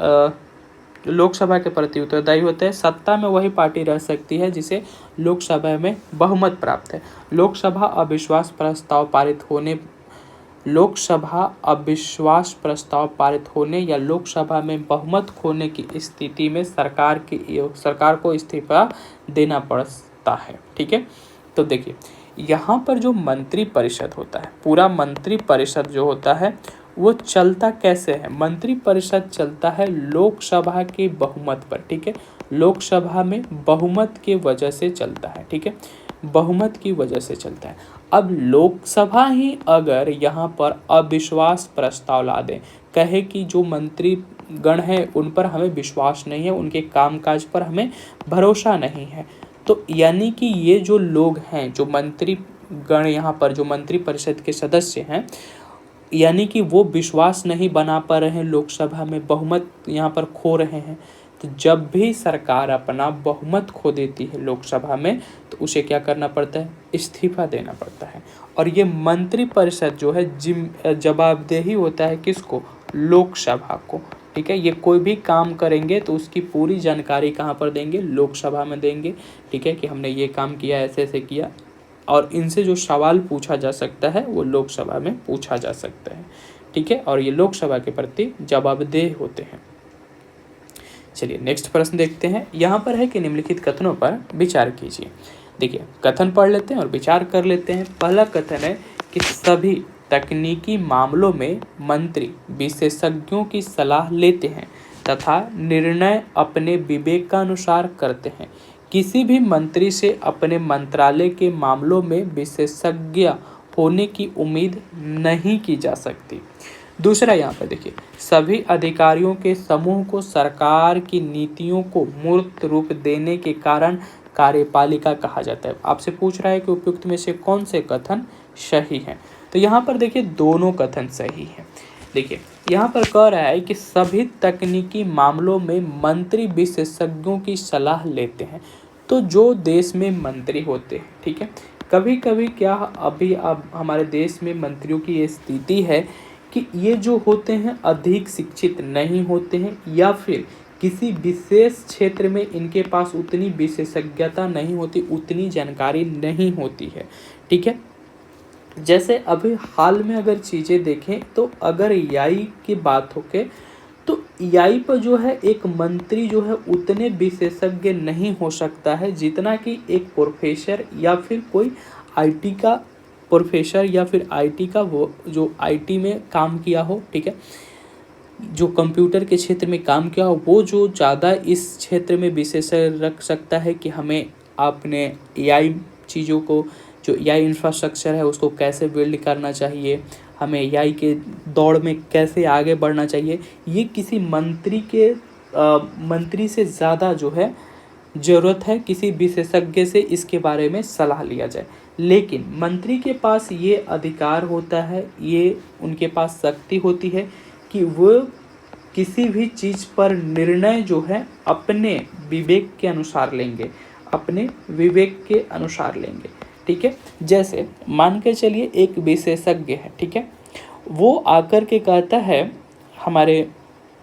लोकसभा के प्रति उत्तरदायी होते हैं। सत्ता में वही पार्टी रह सकती है जिसे लोकसभा में बहुमत प्राप्त है। लोकसभा अविश्वास प्रस्ताव पारित होने या लोकसभा में बहुमत खोने की स्थिति में सरकार को इस्तीफा देना पड़ता है। ठीक है, तो देखिए यहाँ पर जो मंत्रिपरिषद होता है, पूरा मंत्रिपरिषद जो होता है वो चलता कैसे है, मंत्रिपरिषद चलता है लोकसभा के बहुमत पर। ठीक है, लोकसभा में बहुमत के वजह से चलता है। ठीक है, बहुमत की वजह से चलता है। अब लोकसभा ही अगर यहाँ पर अविश्वास प्रस्ताव ला दे, कहे कि जो मंत्री गण है उन पर हमें विश्वास नहीं है, उनके कामकाज पर हमें भरोसा नहीं है, तो यानी कि ये जो लोग हैं, जो मंत्री गण यहाँ पर जो मंत्रिपरिषद के सदस्य हैं, यानी कि वो विश्वास नहीं बना पा रहे हैं, लोकसभा में बहुमत यहाँ पर खो रहे हैं। तो जब भी सरकार अपना बहुमत खो देती है लोकसभा में, तो उसे क्या करना पड़ता है, इस्तीफा देना पड़ता है। और ये मंत्रिपरिषद जो है जवाबदेही होता है किसको, लोकसभा को। ठीक है, ये कोई भी काम करेंगे तो उसकी पूरी जानकारी कहाँ पर देंगे, लोकसभा में देंगे। ठीक है, कि हमने ये काम किया, ऐसे ऐसे किया, और इनसे जो सवाल पूछा जा सकता है वो लोकसभा में पूछा जा सकता है। ठीक है, और ये लोकसभा के प्रति जवाबदेह होते हैं। चलिए नेक्स्ट प्रश्न देखते हैं। यहाँ पर है कि निम्नलिखित कथनों पर विचार कीजिए। देखिए, कथन पढ़ लेते हैं और विचार कर लेते हैं। पहला कथन है कि सभी तकनीकी मामलों में मंत्री विशेषज्ञों की सलाह लेते हैं तथा निर्णय अपने विवेक का अनुसार करते हैं। किसी भी मंत्री से अपने मंत्रालय के मामलों में विशेषज्ञ होने की उम्मीद नहीं की जा सकती। दूसरा यहाँ पर देखिए, सभी अधिकारियों के समूह को सरकार की नीतियों को मूर्त रूप देने के कारण कार्यपालिका कहा जाता है। आपसे पूछ रहा है कि उपयुक्त में से कौन से कथन सही हैं। तो यहाँ पर देखिए दोनों कथन सही हैं। देखिए यहाँ पर कह रहा है कि सभी तकनीकी मामलों में मंत्री विशेषज्ञों की सलाह लेते हैं। तो जो देश में मंत्री होते हैं, ठीक है, कभी कभी क्या अभी अब हमारे देश में मंत्रियों की ये स्थिति है कि ये जो होते हैं अधिक शिक्षित नहीं होते हैं, या फिर किसी विशेष क्षेत्र में इनके पास उतनी विशेषज्ञता नहीं होती, उतनी जानकारी नहीं होती है। ठीक है, जैसे अभी हाल में अगर चीज़ें देखें तो अगर एआई की बात हो के, तो एआई पर जो है एक मंत्री जो है उतने विशेषज्ञ नहीं हो सकता है जितना कि एक प्रोफेसर या फिर कोई आईटी का प्रोफेसर या फिर आईटी का वो जो आईटी में काम किया हो। ठीक है, जो कंप्यूटर के क्षेत्र में काम किया हो, वो जो ज़्यादा इस क्षेत्र में विशेषज्ञ रख सकता है कि हमें अपने एआई चीज़ों को, जो एआई इंफ्रास्ट्रक्चर है उसको कैसे बिल्ड करना चाहिए, हमें एआई के दौड़ में कैसे आगे बढ़ना चाहिए, ये किसी मंत्री से ज़्यादा जो है ज़रूरत है किसी विशेषज्ञ से इसके बारे में सलाह लिया जाए। लेकिन मंत्री के पास ये अधिकार होता है, ये उनके पास शक्ति होती है कि वो किसी भी चीज़ पर निर्णय जो है अपने विवेक के अनुसार लेंगे, अपने विवेक के अनुसार लेंगे। ठीक है, जैसे मान के चलिए एक विशेषज्ञ है, ठीक है, वो आकर के कहता है हमारे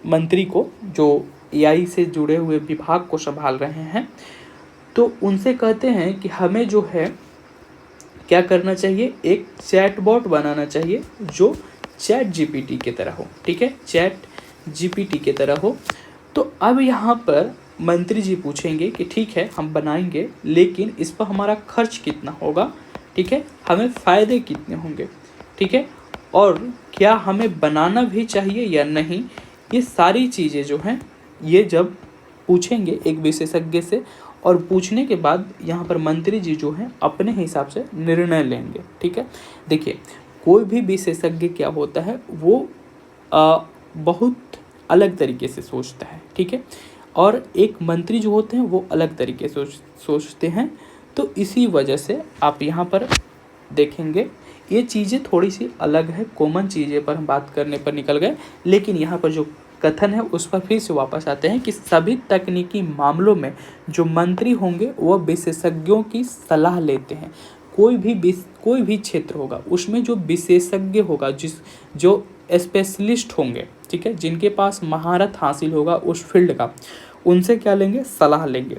मंत्री को, जो एआई से जुड़े हुए विभाग को संभाल रहे हैं, तो उनसे कहते हैं कि हमें जो है क्या करना चाहिए, एक चैटबॉट बनाना चाहिए जो चैट जीपीटी की तरह हो। ठीक है, चैट जीपीटी की तरह हो। तो अब यहाँ पर मंत्री जी पूछेंगे कि ठीक है हम बनाएंगे, लेकिन इस पर हमारा खर्च कितना होगा, ठीक है, हमें फ़ायदे कितने होंगे, ठीक है, और क्या हमें बनाना भी चाहिए या नहीं। ये सारी चीज़ें जो हैं ये जब पूछेंगे एक विशेषज्ञ से, और पूछने के बाद यहाँ पर मंत्री जी जो हैं अपने हिसाब से निर्णय लेंगे। ठीक है, देखिए कोई भी विशेषज्ञ क्या होता है, वो बहुत अलग तरीके से सोचता है। ठीक है, और एक मंत्री जो होते हैं वो अलग तरीके से सोचते हैं। तो इसी वजह से आप यहाँ पर देखेंगे ये चीज़ें थोड़ी सी अलग है, कॉमन चीज़ें पर हम बात करने पर निकल गए, लेकिन यहाँ पर जो कथन है उस पर फिर से वापस आते हैं कि सभी तकनीकी मामलों में जो मंत्री होंगे वह विशेषज्ञों की सलाह लेते हैं। कोई भी क्षेत्र होगा उसमें जो विशेषज्ञ होगा, जो स्पेशलिस्ट होंगे, ठीक है, जिनके पास महारत हासिल होगा उस फील्ड का, उनसे क्या लेंगे, सलाह लेंगे,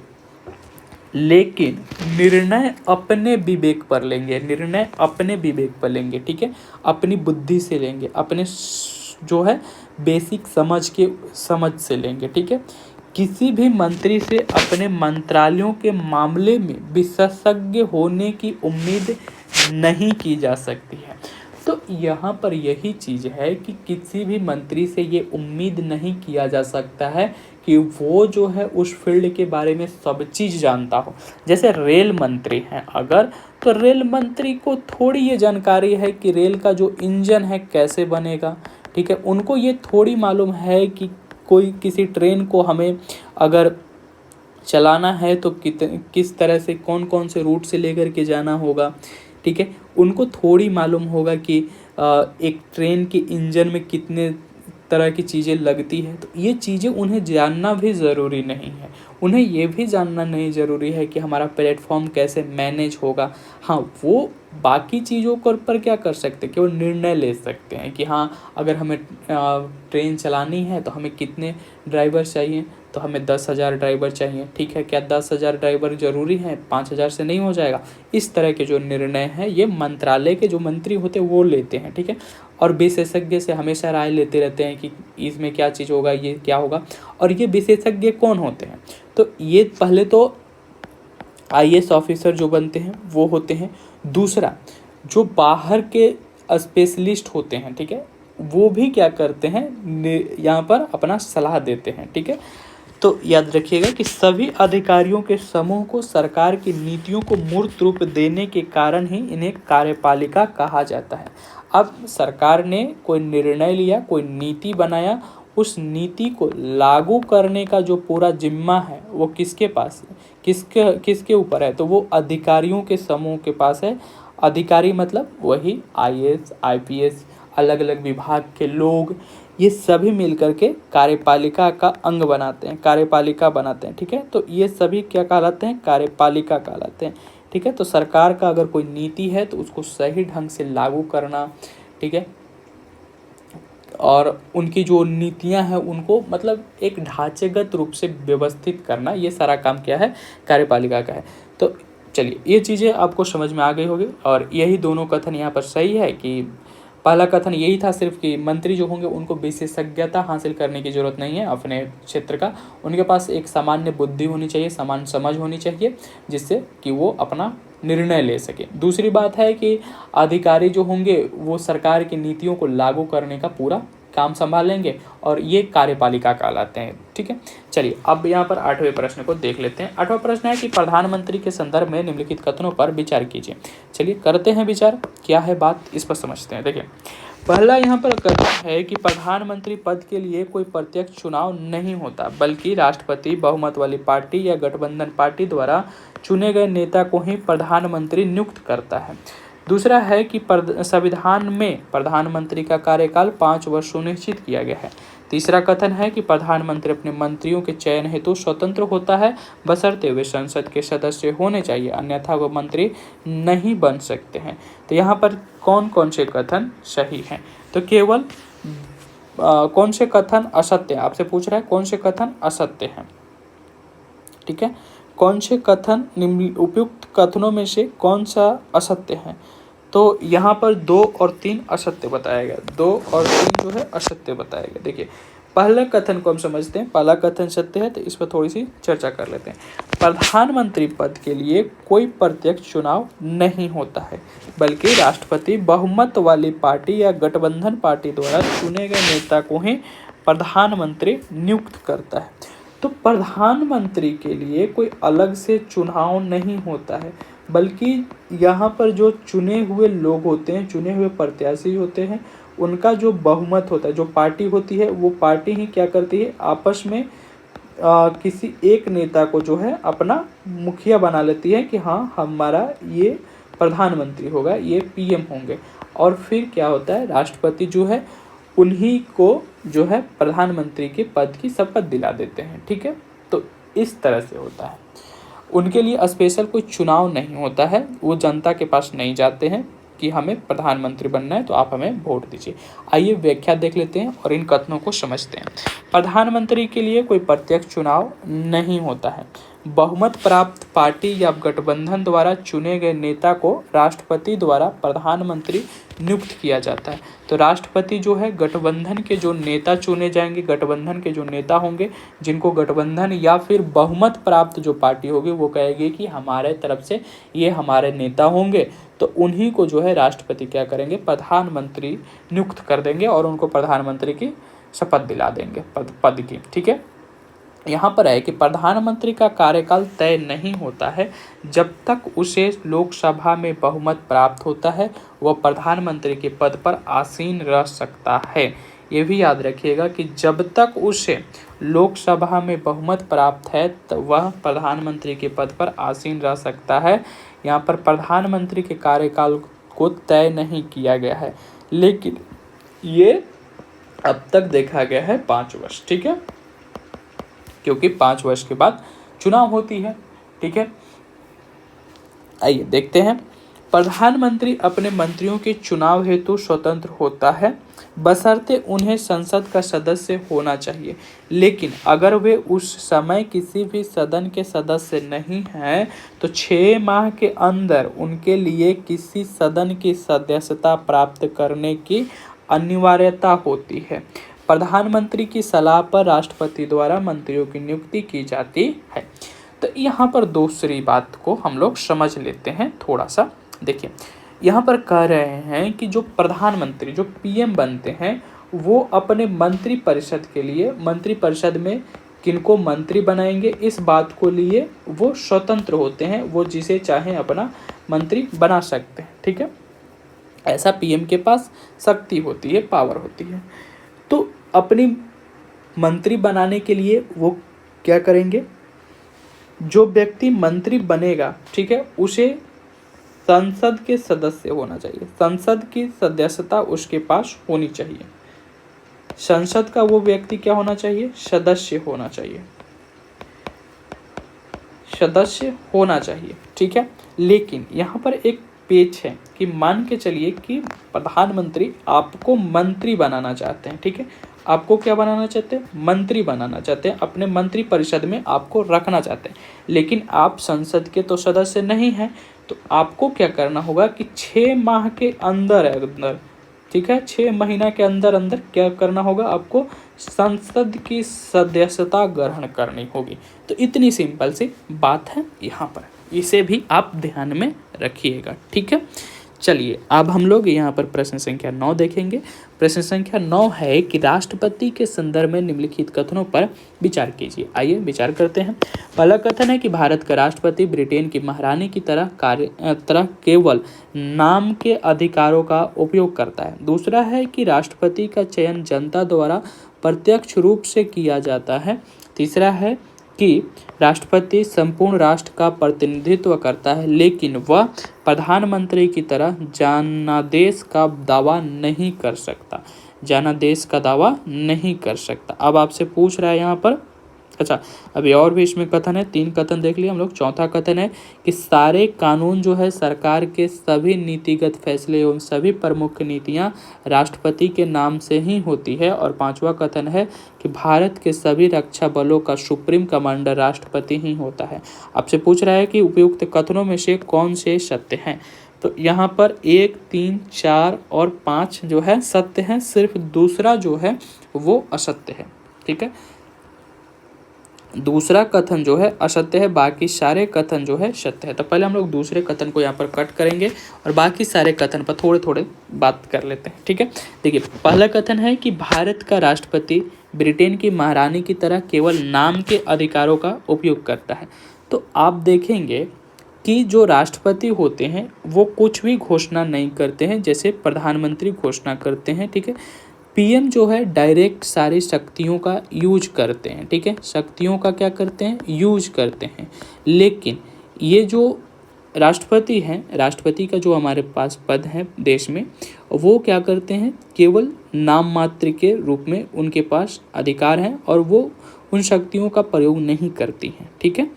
लेकिन निर्णय अपने विवेक पर लेंगे, निर्णय अपने विवेक पर लेंगे। ठीक है, अपनी बुद्धि से लेंगे, अपने जो है बेसिक समझ से लेंगे। ठीक है, किसी भी मंत्री से अपने मंत्रालयों के मामले में विशेषज्ञ होने की उम्मीद नहीं की जा सकती है। तो यहाँ पर यही चीज़ है कि किसी भी मंत्री से ये उम्मीद नहीं किया जा सकता है कि वो जो है उस फील्ड के बारे में सब चीज़ जानता हो। जैसे रेल मंत्री हैं अगर, तो रेल मंत्री को थोड़ी ये जानकारी है कि रेल का जो इंजन है कैसे बनेगा। ठीक है, उनको ये थोड़ी मालूम है कि कोई किसी ट्रेन को हमें अगर चलाना है तो किस तरह से कौन कौन से रूट से लेकर के जाना होगा। ठीक है। उनको थोड़ी मालूम होगा कि एक ट्रेन के इंजन में कितने तरह की चीज़ें लगती है, तो ये चीज़ें उन्हें जानना भी ज़रूरी नहीं है। उन्हें ये भी जानना नहीं ज़रूरी है कि हमारा प्लेटफॉर्म कैसे मैनेज होगा। हाँ, वो बाकी चीज़ों पर क्या कर सकते हैं, केवल निर्णय ले सकते हैं कि हाँ, अगर हमें ट्रेन चलानी है तो हमें कितने ड्राइवर चाहिए, तो हमें 10,000 ड्राइवर चाहिए, ठीक है। क्या 10,000 ड्राइवर ज़रूरी हैं, 5,000 से नहीं हो जाएगा? इस तरह के जो निर्णय हैं ये मंत्रालय के जो मंत्री होते हैं वो लेते हैं, ठीक है। और विशेषज्ञ से हमेशा राय लेते रहते हैं कि इसमें क्या चीज़ होगा, ये क्या होगा। और ये विशेषज्ञ कौन होते हैं? तो ये पहले तो IAS ऑफिसर जो बनते हैं वो होते हैं। दूसरा, जो बाहर के स्पेशलिस्ट होते हैं, ठीक है, वो भी क्या करते हैं, यहाँ पर अपना सलाह देते हैं, ठीक है। तो याद रखिएगा कि सभी अधिकारियों के समूह को सरकार की नीतियों को मूर्त रूप देने के कारण ही इन्हें कार्यपालिका कहा जाता है। अब सरकार ने कोई निर्णय लिया, कोई नीति बनाया, उस नीति को लागू करने का जो पूरा जिम्मा है वो किसके पास है, किसके ऊपर है? तो वो अधिकारियों के समूह के पास है। अधिकारी मतलब वही IAS IPS, अलग अलग विभाग के लोग, ये सभी मिलकर के कार्यपालिका का अंग बनाते हैं, कार्यपालिका बनाते हैं, ठीक है। तो ये सभी क्या कहलाते हैं, कार्यपालिका कहलाते हैं, ठीक है। तो सरकार का अगर कोई नीति है तो उसको सही ढंग से लागू करना, ठीक है, और उनकी जो नीतियां हैं उनको मतलब एक ढांचेगत रूप से व्यवस्थित करना, ये सारा काम क्या है, कार्यपालिका का है। तो चलिए, ये चीज़ें आपको समझ में आ गई होगी। और यही दोनों कथन यहाँ पर सही है कि पहला कथन यही था सिर्फ कि मंत्री जो होंगे उनको विशेषज्ञता हासिल करने की ज़रूरत नहीं है अपने क्षेत्र का, उनके पास एक सामान्य बुद्धि होनी चाहिए, सामान्य समझ होनी चाहिए, जिससे कि वो अपना निर्णय ले सके। दूसरी बात है कि अधिकारी जो होंगे वो सरकार की नीतियों को लागू करने का पूरा काम संभालेंगे, और ये कार्यपालिका कहलाते हैं, ठीक है। चलिए, अब यहाँ पर 8वें प्रश्न को देख लेते हैं। 8वां प्रश्न है कि प्रधानमंत्री के संदर्भ में निम्नलिखित कथनों पर विचार कीजिए। चलिए करते हैं विचार, क्या है बात, इस पर समझते हैं। देखिए, पहला यहाँ पर कथन है कि प्रधानमंत्री पद के लिए कोई प्रत्यक्ष चुनाव नहीं होता, बल्कि राष्ट्रपति बहुमत वाली पार्टी या गठबंधन पार्टी द्वारा चुने गए नेता को ही प्रधानमंत्री नियुक्त करता है। दूसरा है कि संविधान में प्रधानमंत्री का कार्यकाल 5 वर्ष सुनिश्चित किया गया है। तीसरा कथन है कि प्रधानमंत्री अपने मंत्रियों के चयन हेतु स्वतंत्र होता है, बशर्ते वे संसद के सदस्य होने चाहिए, अन्यथा वह मंत्री नहीं बन सकते हैं। तो यहाँ पर कौन कौन से कथन सही हैं? तो केवल कौन से कथन असत्य हैं, आपसे पूछ रहा है कौन से कथन असत्य हैं, ठीक है। कौन से कथन निम्न उपयुक्त कथनों में से कौन सा असत्य है? तो यहाँ पर 2 और 3 असत्य बताया गया, 2 और 3 जो है असत्य बताया गया। देखिए, पहला कथन को हम समझते हैं, पहला कथन सत्य है, तो इस पर थोड़ी सी चर्चा कर लेते हैं। प्रधानमंत्री पद के लिए कोई प्रत्यक्ष चुनाव नहीं होता है, बल्कि राष्ट्रपति बहुमत वाली पार्टी या गठबंधन पार्टी द्वारा चुने गए नेता को ही प्रधानमंत्री नियुक्त करता है। तो प्रधानमंत्री के लिए कोई अलग से चुनाव नहीं होता है, बल्कि यहाँ पर जो चुने हुए लोग होते हैं, चुने हुए प्रत्याशी होते हैं, उनका जो बहुमत होता है, जो पार्टी होती है, वो पार्टी ही क्या करती है, आपस में किसी एक नेता को जो है अपना मुखिया बना लेती है कि हाँ, हमारा ये प्रधानमंत्री होगा, ये PM होंगे। और फिर क्या होता है, राष्ट्रपति जो है उन्हीं को जो है प्रधानमंत्री के पद की शपथ दिला देते हैं, ठीक है। तो इस तरह से होता है, उनके लिए स्पेशल कोई चुनाव नहीं होता है, वो जनता के पास नहीं जाते हैं कि हमें प्रधानमंत्री बनना है तो आप हमें वोट दीजिए। आइए व्याख्या देख लेते हैं और इन कथनों को समझते हैं। प्रधानमंत्री के लिए कोई प्रत्यक्ष चुनाव नहीं होता है, बहुमत प्राप्त पार्टी या गठबंधन द्वारा चुने गए नेता को राष्ट्रपति द्वारा प्रधानमंत्री नियुक्त किया जाता है। तो राष्ट्रपति जो है गठबंधन के जो नेता चुने जाएंगे, गठबंधन के जो नेता होंगे, जिनको गठबंधन या फिर बहुमत प्राप्त जो पार्टी होगी वो कहेगी कि हमारे तरफ से ये हमारे नेता होंगे, तो उन्हीं को जो है राष्ट्रपति क्या करेंगे, प्रधानमंत्री नियुक्त कर देंगे और उनको प्रधानमंत्री की शपथ दिला देंगे पद की, ठीक है। यहाँ पर है कि प्रधानमंत्री का कार्यकाल तय नहीं होता है, जब तक उसे लोकसभा में बहुमत प्राप्त होता है वह प्रधानमंत्री के पद पर आसीन रह सकता है। ये भी याद रखिएगा कि जब तक उसे लोकसभा में बहुमत प्राप्त है तो वह प्रधानमंत्री के पद पर आसीन रह सकता है। यहाँ पर प्रधानमंत्री के कार्यकाल को तय नहीं किया गया है, लेकिन ये अब तक देखा गया है 5 वर्ष, ठीक है, क्योंकि 5 वर्ष के बाद चुनाव होती है, ठीक है। आइए देखते हैं। प्रधानमंत्री अपने मंत्रियों के चुनाव हेतु स्वतंत्र होता है, बशर्ते उन्हें संसद का सदस्य होना चाहिए, लेकिन अगर वे उस समय किसी भी सदन के सदस्य नहीं हैं तो 6 माह के अंदर उनके लिए किसी सदन की सदस्यता प्राप्त करने की अनिवार्यता होती है। प्रधानमंत्री की सलाह पर राष्ट्रपति द्वारा मंत्रियों की नियुक्ति की जाती है। तो यहाँ पर दूसरी बात को हम लोग समझ लेते हैं थोड़ा सा। देखिए, यहाँ पर कह रहे हैं कि जो प्रधानमंत्री, जो पीएम बनते हैं, वो अपने मंत्री परिषद के लिए, मंत्री परिषद में किनको मंत्री बनाएंगे इस बात को लिए वो स्वतंत्र होते हैं, वो जिसे चाहें अपना मंत्री बना सकते हैं, ठीक है। ऐसा पीएम के पास शक्ति होती है, पावर होती है। तो अपनी मंत्री बनाने के लिए वो क्या करेंगे, जो व्यक्ति मंत्री बनेगा, ठीक है, उसे संसद के सदस्य होना चाहिए, संसद की सदस्यता उसके पास होनी चाहिए। संसद का वो व्यक्ति क्या होना चाहिए, सदस्य होना चाहिए, सदस्य होना चाहिए, ठीक है। लेकिन यहाँ पर एक पेच है कि मान के चलिए कि प्रधानमंत्री आपको मंत्री बनाना चाहते हैं, ठीक है, आपको क्या बनाना चाहते हैं, मंत्री बनाना चाहते हैं, अपने मंत्री परिषद में आपको रखना चाहते हैं, लेकिन आप संसद के तो सदस्य नहीं हैं। तो आपको क्या करना होगा कि 6 माह के अंदर, ठीक है, 6 महीना के अंदर क्या करना होगा, आपको संसद की सदस्यता ग्रहण करनी होगी। तो इतनी सिंपल सी बात है यहाँ पर, इसे भी आप ध्यान में रखिएगा, ठीक है। चलिए अब हम लोग यहाँ पर प्रश्न संख्या 9 देखेंगे। प्रश्न संख्या 9 है कि राष्ट्रपति के संदर्भ में निम्नलिखित कथनों पर विचार कीजिए। आइए विचार करते हैं। पहला कथन है कि भारत का राष्ट्रपति ब्रिटेन की महारानी की तरह केवल नाम के अधिकारों का उपयोग करता है। दूसरा है कि राष्ट्रपति का चयन जनता द्वारा प्रत्यक्ष रूप से किया जाता है। तीसरा है कि राष्ट्रपति संपूर्ण राष्ट्र का प्रतिनिधित्व करता है, लेकिन वह प्रधानमंत्री की तरह जनादेश का दावा नहीं कर सकता, जनादेश का दावा नहीं कर सकता। अब आपसे पूछ रहा है यहाँ पर, अच्छा अभी और भी इसमें कथन है, 3 कथन देख लिए हम लोग। चौथा कथन है कि सारे कानून जो है, सरकार के सभी नीतिगत फैसले एवं सभी प्रमुख नीतियां राष्ट्रपति के नाम से ही होती है। और 5वां कथन है कि भारत के सभी रक्षा बलों का सुप्रीम कमांडर राष्ट्रपति ही होता है। आपसे पूछ रहा है कि उपयुक्त कथनों में से कौन से सत्य हैं। तो यहाँ पर 1, 3, 4 और 5 जो है सत्य हैं, सिर्फ दूसरा जो है वो असत्य है, ठीक है। दूसरा कथन जो है असत्य है, बाकी सारे कथन जो है सत्य है। तो पहले हम लोग दूसरे कथन को यहाँ पर कट करेंगे और बाकी सारे कथन पर थोड़े थोड़े बात कर लेते हैं, ठीक है। देखिए, पहला कथन है कि भारत का राष्ट्रपति ब्रिटेन की महारानी की तरह केवल नाम के अधिकारों का उपयोग करता है। तो आप देखेंगे कि जो राष्ट्रपति होते हैं वो कुछ भी घोषणा नहीं करते हैं, जैसे प्रधानमंत्री घोषणा करते हैं, ठीक है। पीएम जो है डायरेक्ट सारी शक्तियों का यूज करते हैं, ठीक है, शक्तियों का क्या करते हैं, यूज करते हैं। लेकिन ये जो राष्ट्रपति हैं, राष्ट्रपति का जो हमारे पास पद है देश में, वो क्या करते हैं, केवल नाम मात्र के रूप में उनके पास अधिकार हैं और वो उन शक्तियों का प्रयोग नहीं करती हैं, ठीक है।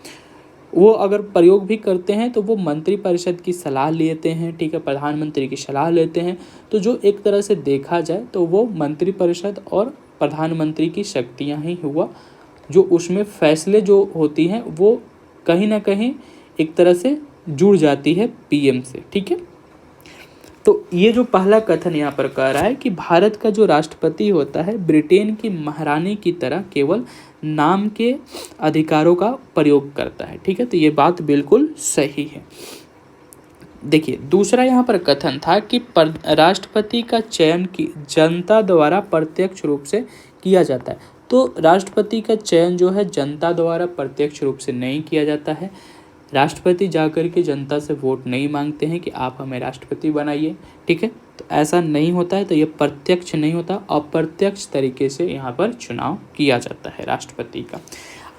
वो अगर प्रयोग भी करते हैं तो वो मंत्री परिषद की सलाह लेते हैं, ठीक है, प्रधानमंत्री की सलाह लेते हैं। तो जो एक तरह से देखा जाए तो वो मंत्री परिषद और प्रधानमंत्री की शक्तियां ही हुआ, जो उसमें फैसले जो होती हैं वो कहीं ना कहीं एक तरह से जुड़ जाती है पीएम से, ठीक है। तो ये जो पहला कथन यहाँ पर कह रहा है कि भारत का जो राष्ट्रपति होता है ब्रिटेन की महारानी की तरह केवल नाम के अधिकारों का प्रयोग करता है, ठीक है। तो ये बात बिल्कुल सही है। देखिए, दूसरा यहाँ पर कथन था कि राष्ट्रपति का चयन की जनता द्वारा प्रत्यक्ष रूप से किया जाता है। तो राष्ट्रपति का चयन जो है जनता द्वारा प्रत्यक्ष रूप से नहीं किया जाता है। राष्ट्रपति जाकर के जनता से वोट नहीं मांगते हैं कि आप हमें राष्ट्रपति बनाइए, ठीक है। तो ऐसा नहीं होता है, तो ये प्रत्यक्ष नहीं होता, अप्रत्यक्ष तरीके से यहाँ पर चुनाव किया जाता है राष्ट्रपति का।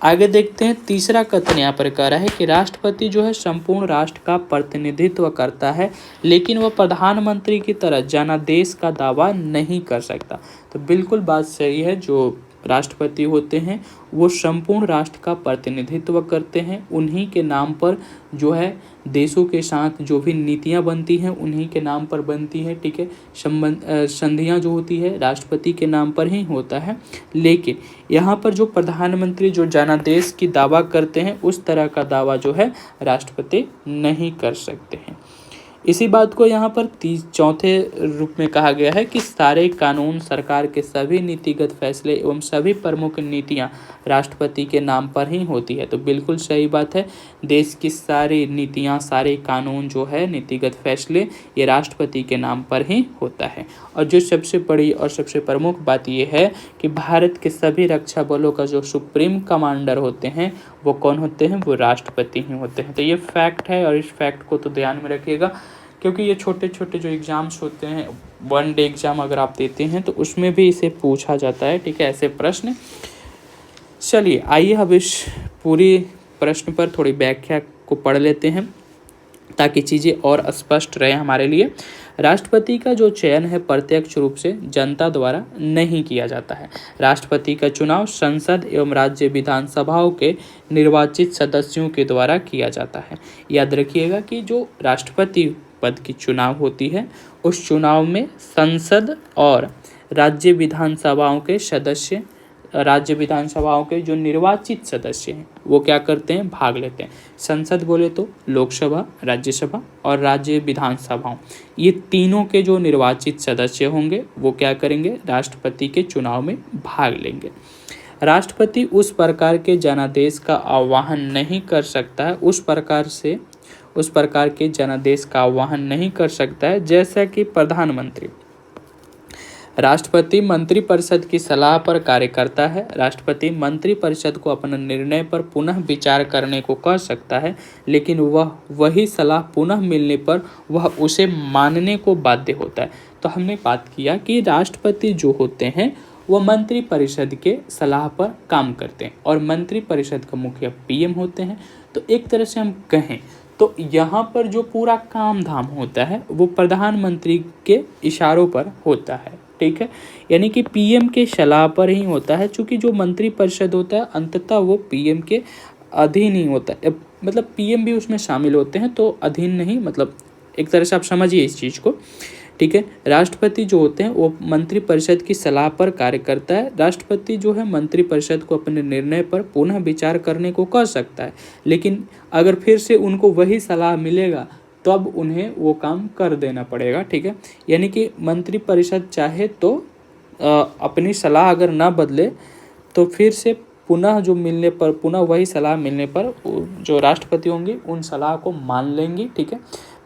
आगे देखते हैं, तीसरा कथन यहाँ पर कह रहा है कि राष्ट्रपति जो है संपूर्ण राष्ट्र का प्रतिनिधित्व करता है, लेकिन वह प्रधानमंत्री की तरह जनादेश का दावा नहीं कर सकता। तो बिल्कुल बात सही है, जो राष्ट्रपति होते हैं वो संपूर्ण राष्ट्र का प्रतिनिधित्व करते हैं, उन्हीं के नाम पर जो है देशों के साथ जो भी नीतियां बनती हैं उन्हीं के नाम पर बनती हैं, ठीक है। संधियां जो होती है राष्ट्रपति के नाम पर ही होता है, लेकिन यहाँ पर जो प्रधानमंत्री जो जनादेश की दावा करते हैं उस तरह का दावा जो है राष्ट्रपति नहीं कर सकते हैं। इसी बात को यहाँ पर चौथे रूप में कहा गया है कि सारे कानून, सरकार के सभी नीतिगत फैसले एवं सभी प्रमुख नीतियाँ राष्ट्रपति के नाम पर ही होती है। तो बिल्कुल सही बात है, देश की सारी नीतियाँ, सारे कानून जो है, नीतिगत फैसले, ये राष्ट्रपति के नाम पर ही होता है। और जो सबसे बड़ी और सबसे प्रमुख बात ये है कि भारत के सभी रक्षा बलों का जो सुप्रीम कमांडर होते हैं वो कौन होते हैं, वो राष्ट्रपति ही होते हैं। तो ये फैक्ट है और इस फैक्ट को तो ध्यान में रखिएगा, क्योंकि ये छोटे छोटे जो एग्ज़ाम्स होते हैं, 1 डे एग्ज़ाम अगर आप देते हैं तो उसमें भी इसे पूछा जाता है, ठीक है, ऐसे प्रश्न। चलिए आइए अब इस पूरी प्रश्न पर थोड़ी व्याख्या को पढ़ लेते हैं ताकि चीज़ें और स्पष्ट रहे हमारे लिए। राष्ट्रपति का जो चयन है प्रत्यक्ष रूप से जनता द्वारा नहीं किया जाता है। राष्ट्रपति का चुनाव संसद एवं राज्य विधानसभाओं के निर्वाचित सदस्यों के द्वारा किया जाता है। याद रखिएगा कि जो राष्ट्रपति पद की चुनाव होती है उस चुनाव में संसद और राज्य विधानसभाओं के सदस्य, राज्य विधानसभाओं के जो निर्वाचित सदस्य हैं वो क्या करते हैं, भाग लेते हैं। संसद बोले तो लोकसभा, राज्यसभा और राज्य विधानसभाओं, ये तीनों के जो निर्वाचित सदस्य होंगे वो क्या करेंगे, राष्ट्रपति के चुनाव में भाग लेंगे। राष्ट्रपति उस प्रकार के जनादेश का आह्वान नहीं कर सकता है, उस प्रकार के जनादेश का आह्वान नहीं कर सकता है जैसा कि प्रधानमंत्री। राष्ट्रपति मंत्रिपरिषद की सलाह पर कार्य करता है। राष्ट्रपति मंत्रिपरिषद को अपने निर्णय पर पुनः विचार करने को कह सकता है, लेकिन वही सलाह पुनः मिलने पर वह उसे मानने को बाध्य होता है। तो हमने बात किया कि राष्ट्रपति जो होते हैं वह मंत्रिपरिषद के सलाह पर काम करते हैं और मंत्रिपरिषद का मुखिया पीएम होते हैं। तो एक तरह से हम कहें तो यहाँ पर जो पूरा काम धाम होता है वो प्रधानमंत्री के इशारों पर होता है, ठीक है। यानी कि पीएम के सलाह पर ही होता है, चूँकि जो मंत्रिपरिषद होता है अंततः वो पीएम के अधीन ही होता है, मतलब पीएम भी उसमें शामिल होते हैं, तो अधीन नहीं, मतलब एक तरह से आप समझिए इस चीज़ को, ठीक है। राष्ट्रपति जो होते हैं वो मंत्रिपरिषद की सलाह पर कार्य करता है। राष्ट्रपति जो है मंत्रिपरिषद को अपने निर्णय पर पुनः विचार करने को कह सकता है, लेकिन अगर फिर से उनको वही सलाह मिलेगा तब उन्हें वो काम कर देना पड़ेगा, ठीक है। यानी कि मंत्रिपरिषद चाहे तो अपनी सलाह अगर ना बदले तो फिर से पुनः जो मिलने पर, पुनः वही सलाह मिलने पर जो राष्ट्रपति होंगी उन सलाह को मान लेंगी, ठीक है,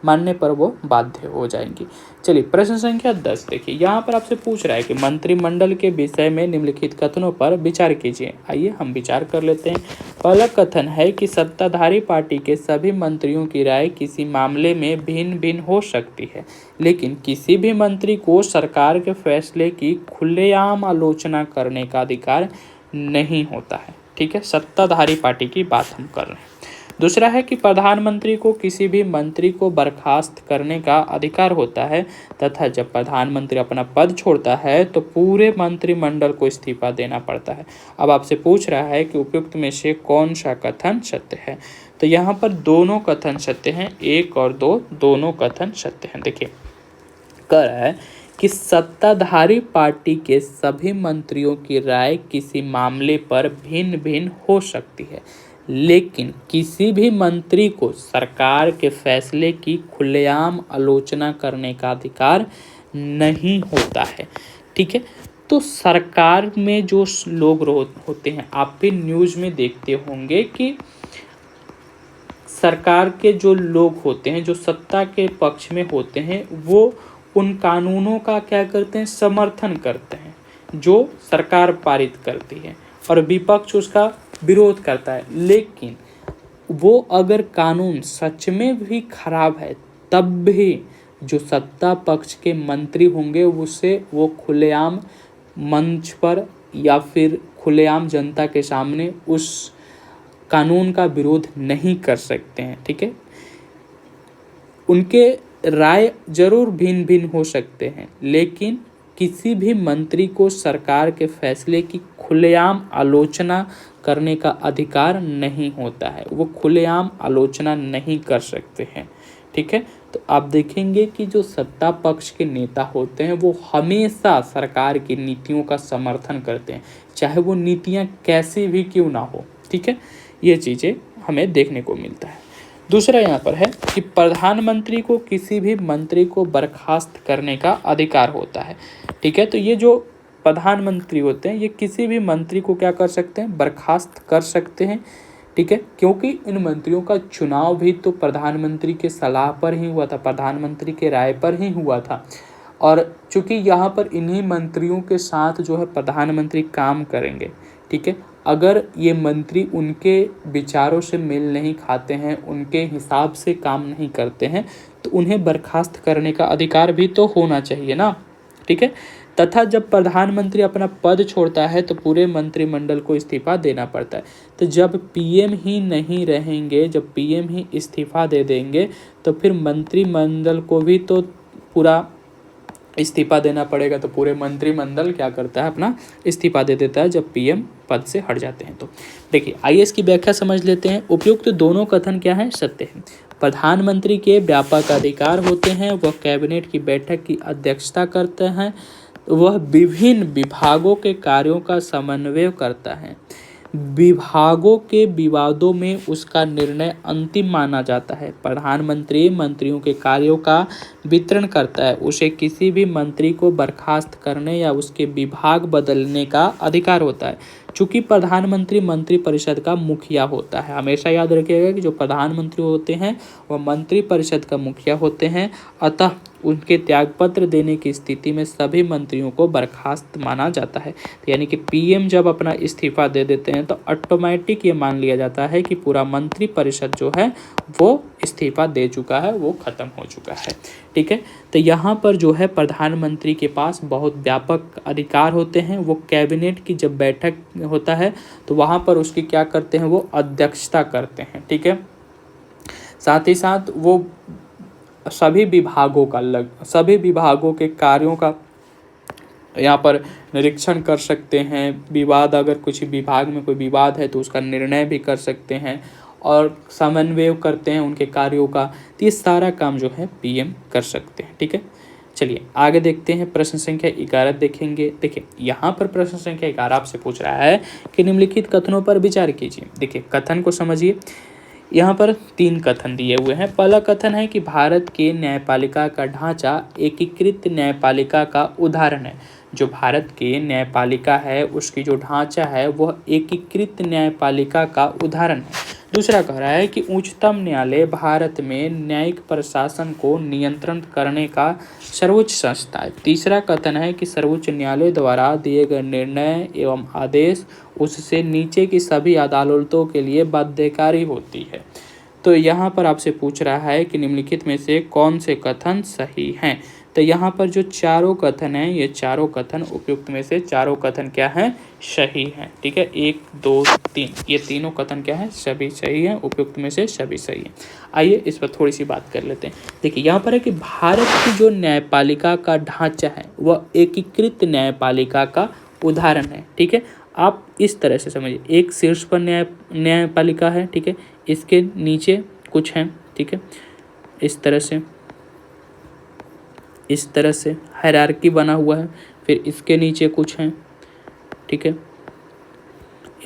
मानने पर वो बाध्य हो जाएंगी। चलिए प्रश्न संख्या 10 देखिए, यहाँ पर आपसे पूछ रहा है कि मंत्रिमंडल के विषय में निम्नलिखित कथनों पर विचार कीजिए। आइए हम विचार कर लेते हैं। पहला कथन है कि सत्ताधारी पार्टी के सभी मंत्रियों की राय किसी मामले में भिन्न भिन्न हो सकती है, लेकिन किसी भी मंत्री को सरकार के फैसले की खुलेआम आलोचना करने का अधिकार नहीं होता है, ठीक है। सत्ताधारी पार्टी की बात हम कर रहे हैं। दूसरा है कि प्रधानमंत्री को किसी भी मंत्री को बर्खास्त करने का अधिकार होता है तथा जब प्रधानमंत्री अपना पद छोड़ता है तो पूरे मंत्रिमंडल को इस्तीफा देना पड़ता है। अब आपसे पूछ रहा है कि उपयुक्त में से कौन सा कथन सत्य है। तो यहाँ पर दोनों कथन सत्य हैं, 1 और 2 दोनों कथन सत्य हैं। देखिए कह रहा है कि सत्ताधारी पार्टी के सभी मंत्रियों की राय किसी मामले पर भिन्न भिन्न हो सकती है, लेकिन किसी भी मंत्री को सरकार के फैसले की खुलेआम आलोचना करने का अधिकार नहीं होता है, ठीक है। तो सरकार में जो लोग होते हैं, आप भी न्यूज़ में देखते होंगे कि सरकार के जो लोग होते हैं, जो सत्ता के पक्ष में होते हैं, वो उन कानूनों का क्या करते हैं, समर्थन करते हैं जो सरकार पारित करती है, और विपक्ष उसका विरोध करता है। लेकिन वो अगर कानून सच में भी खराब है तब भी जो सत्ता पक्ष के मंत्री होंगे उससे वो खुलेआम मंच पर या फिर खुलेआम जनता के सामने उस कानून का विरोध नहीं कर सकते हैं। ठीक है, उनके राय जरूर भिन्न भिन्न हो सकते हैं, लेकिन किसी भी मंत्री को सरकार के फैसले की खुलेआम आलोचना करने का अधिकार नहीं होता है, वो खुलेआम आलोचना नहीं कर सकते हैं। ठीक है, तो आप देखेंगे कि जो सत्ता पक्ष के नेता होते हैं वो हमेशा सरकार की नीतियों का समर्थन करते हैं, चाहे वो नीतियां कैसी भी क्यों ना हो। ठीक है, ये चीज़ें हमें देखने को मिलता है। दूसरा यहाँ पर है कि प्रधानमंत्री को किसी भी मंत्री को बर्खास्त करने का अधिकार होता है। ठीक है, तो ये जो प्रधानमंत्री होते हैं ये किसी भी मंत्री को क्या कर सकते हैं, बर्खास्त कर सकते हैं। ठीक है, क्योंकि इन मंत्रियों का चुनाव भी तो प्रधानमंत्री के सलाह पर ही हुआ था, प्रधानमंत्री के राय पर ही हुआ था। और चूंकि यहाँ पर इन्हीं मंत्रियों के साथ जो है प्रधानमंत्री काम करेंगे। ठीक है, अगर ये मंत्री उनके विचारों से मेल नहीं खाते हैं, उनके हिसाब से काम नहीं करते हैं, तो उन्हें बर्खास्त करने का अधिकार भी तो होना चाहिए ना। ठीक है, तथा जब प्रधानमंत्री अपना पद छोड़ता है तो पूरे मंत्रिमंडल को इस्तीफा देना पड़ता है। तो जब पीएम ही नहीं रहेंगे, जब पीएम ही इस्तीफा दे देंगे, तो फिर मंत्रिमंडल को भी तो पूरा इस्तीफा देना पड़ेगा। तो पूरे मंत्रिमंडल क्या करता है, अपना इस्तीफा दे देता है जब पीएम पद से हट जाते हैं। तो देखिए, आइए इसकी व्याख्या समझ लेते हैं। उपयुक्त दोनों कथन क्या है, सत्य है। प्रधानमंत्री के व्यापक अधिकार होते हैं, वह कैबिनेट की बैठक की अध्यक्षता करते हैं, वह विभिन्न विभागों के कार्यों का समन्वय करता है, विभागों के विवादों में उसका निर्णय अंतिम माना जाता है। प्रधानमंत्री मंत्रियों के कार्यों का वितरण करता है, उसे किसी भी मंत्री को बर्खास्त करने या उसके विभाग बदलने का अधिकार होता है। चूंकि प्रधानमंत्री मंत्रिपरिषद का मुखिया होता है, हमेशा याद रखिएगा कि जो प्रधानमंत्री होते हैं वह मंत्रिपरिषद का मुखिया होते हैं, अतः उनके त्यागपत्र देने की स्थिति में सभी मंत्रियों को बर्खास्त माना जाता है। तो यानी कि पीएम जब अपना इस्तीफा दे देते हैं तो ऑटोमेटिक ये मान लिया जाता है कि पूरा मंत्रिपरिषद जो है वो इस्तीफा दे चुका है, वो खत्म हो चुका है। ठीक है, तो यहाँ पर जो है प्रधानमंत्री के पास बहुत व्यापक अधिकार होते हैं। वो कैबिनेट की जब बैठक होता है तो वहाँ पर उसकी क्या करते हैं, वो अध्यक्षता करते हैं। ठीक है, साथ ही साथ वो सभी विभागों के कार्यों का यहाँ पर निरीक्षण कर सकते हैं। विवाद, अगर कुछ विभाग में कोई विवाद है तो उसका निर्णय भी कर सकते हैं और समन्वय करते हैं उनके कार्यों का। तो ये सारा काम जो है पीएम कर सकते हैं। ठीक है, चलिए आगे देखते हैं। प्रश्न संख्या 11 देखेंगे। देखिए, यहाँ पर प्रश्न संख्या 11 आपसे पूछ रहा है कि निम्नलिखित कथनों पर विचार कीजिए। देखिए, कथन को समझिए। यहाँ पर 3 कथन दिए हुए हैं। पहला कथन है कि भारत के न्यायपालिका का ढांचा एकीकृत न्यायपालिका का उदाहरण है। जो भारत के न्यायपालिका है उसकी जो ढांचा है वह एकीकृत न्यायपालिका का उदाहरण है। दूसरा कह रहा है कि उच्चतम न्यायालय भारत में न्यायिक प्रशासन को नियंत्रण करने का सर्वोच्च संस्था है। तीसरा कथन है कि सर्वोच्च न्यायालय द्वारा दिए गए निर्णय एवं आदेश उससे नीचे की सभी अदालतों के लिए बाध्यकारी होती है। तो यहाँ पर आपसे पूछ रहा है कि निम्नलिखित में से कौन से कथन सही हैं। तो यहाँ पर जो चारों कथन हैं, ये चारों कथन उपयुक्त में से चारों कथन क्या हैं, सही हैं। ठीक है, 1 2 3 ये तीनों कथन क्या है, सभी सही हैं, उपयुक्त में से सभी सही हैं। आइए इस पर थोड़ी सी बात कर लेते हैं। देखिए, यहाँ पर है कि भारत की जो न्यायपालिका का ढांचा है वह एकीकृत न्यायपालिका का उदाहरण है। ठीक है, आप इस तरह से समझिए, एक शीर्ष पर न्यायपालिका है। ठीक है, इसके नीचे कुछ हैं। ठीक है, इस तरह से हायरार्की बना हुआ है। फिर इसके नीचे कुछ हैं। ठीक है,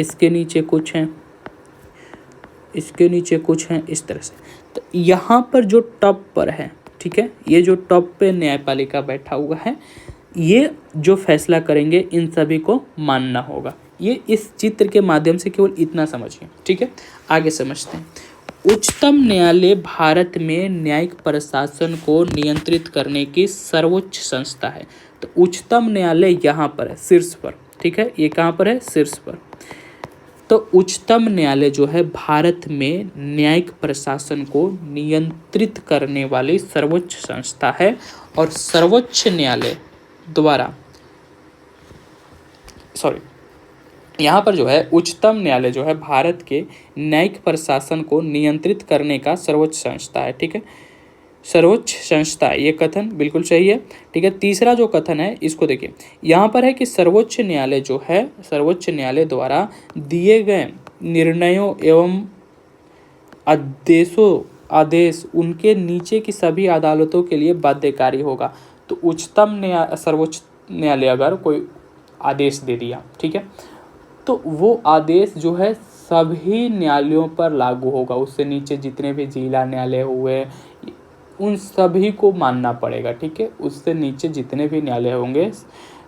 इसके नीचे कुछ हैं, इसके नीचे कुछ हैं, इस तरह से। तो यहाँ पर जो टॉप पर है, ठीक है, ये जो टॉप पे न्यायपालिका बैठा हुआ है, ये जो फैसला करेंगे इन सभी को मानना होगा। ये इस चित्र के माध्यम से केवल इतना समझिए। ठीक है, आगे समझते हैं। उच्चतम न्यायालय भारत में न्यायिक प्रशासन को नियंत्रित करने की सर्वोच्च संस्था है। तो उच्चतम न्यायालय यहाँ पर है, शीर्ष पर। ठीक है, ये कहाँ पर है, शीर्ष पर। तो उच्चतम न्यायालय जो है भारत में न्यायिक प्रशासन को नियंत्रित करने वाली सर्वोच्च संस्था है और सर्वोच्च न्यायालय द्वारा यहाँ पर जो है उच्चतम न्यायालय जो है भारत के न्यायिक प्रशासन को नियंत्रित करने का सर्वोच्च संस्था है। ठीक है, सर्वोच्च संस्था, ये कथन बिल्कुल सही है। ठीक है, तीसरा जो कथन है इसको देखिए, यहाँ पर है कि सर्वोच्च न्यायालय जो है सर्वोच्च न्यायालय द्वारा दिए गए निर्णयों एवं आदेश उनके नीचे की सभी अदालतों के लिए बाध्यकारी होगा। तो सर्वोच्च न्यायालय अगर कोई आदेश दे दिया, ठीक है, तो वो आदेश जो है सभी न्यायालयों पर लागू होगा। उससे नीचे जितने भी जिला न्यायालय हुए उन सभी को मानना पड़ेगा। ठीक है, उससे नीचे जितने भी न्यायालय होंगे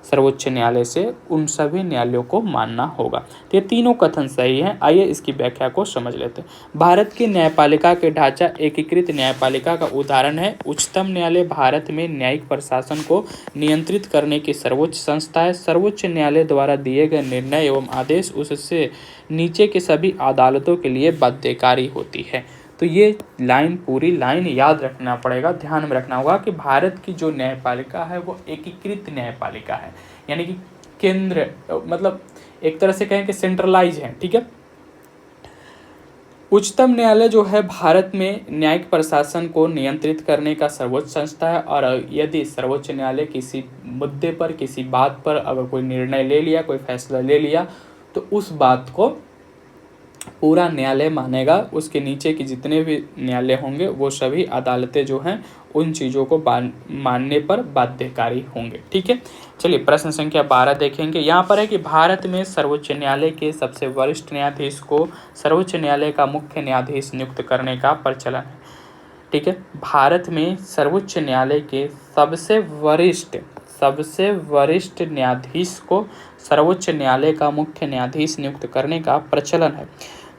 सर्वोच्च न्यायालय से उन सभी न्यायालयों को मानना होगा। तो ये तीनों कथन सही हैं। आइए इसकी व्याख्या को समझ लेते हैं। भारत की न्यायपालिका के ढांचा एकीकृत न्यायपालिका का उदाहरण है। उच्चतम न्यायालय भारत में न्यायिक प्रशासन को नियंत्रित करने की सर्वोच्च संस्था है। सर्वोच्च न्यायालय द्वारा दिए गए निर्णय एवं आदेश उससे नीचे के सभी अदालतों के लिए बाध्यकारी होती है। तो ये पूरी लाइन याद रखना पड़ेगा, ध्यान में रखना होगा कि भारत की जो न्यायपालिका है वो एकीकृत न्यायपालिका है, यानी कि केंद्र, मतलब एक तरह से कहें कि सेंट्रलाइज है। ठीक है, उच्चतम न्यायालय जो है भारत में न्यायिक प्रशासन को नियंत्रित करने का सर्वोच्च संस्था है। और यदि सर्वोच्च न्यायालय किसी मुद्दे पर, किसी बात पर अगर कोई निर्णय ले लिया, कोई फैसला ले लिया, तो उस बात को पूरा न्यायालय मानेगा। उसके नीचे की जितने भी न्यायालय होंगे वो सभी अदालतें जो हैं उन चीज़ों को मानने पर बाध्यकारी होंगे। ठीक है, चलिए प्रश्न संख्या 12 देखेंगे। यहाँ पर है कि भारत में सर्वोच्च न्यायालय के सबसे वरिष्ठ न्यायाधीश को सर्वोच्च न्यायालय का मुख्य न्यायाधीश नियुक्त करने का प्रचलन है। ठीक है, भारत में सर्वोच्च न्यायालय के सबसे वरिष्ठ न्यायाधीश को सर्वोच्च न्यायालय का मुख्य न्यायाधीश नियुक्त करने का प्रचलन है।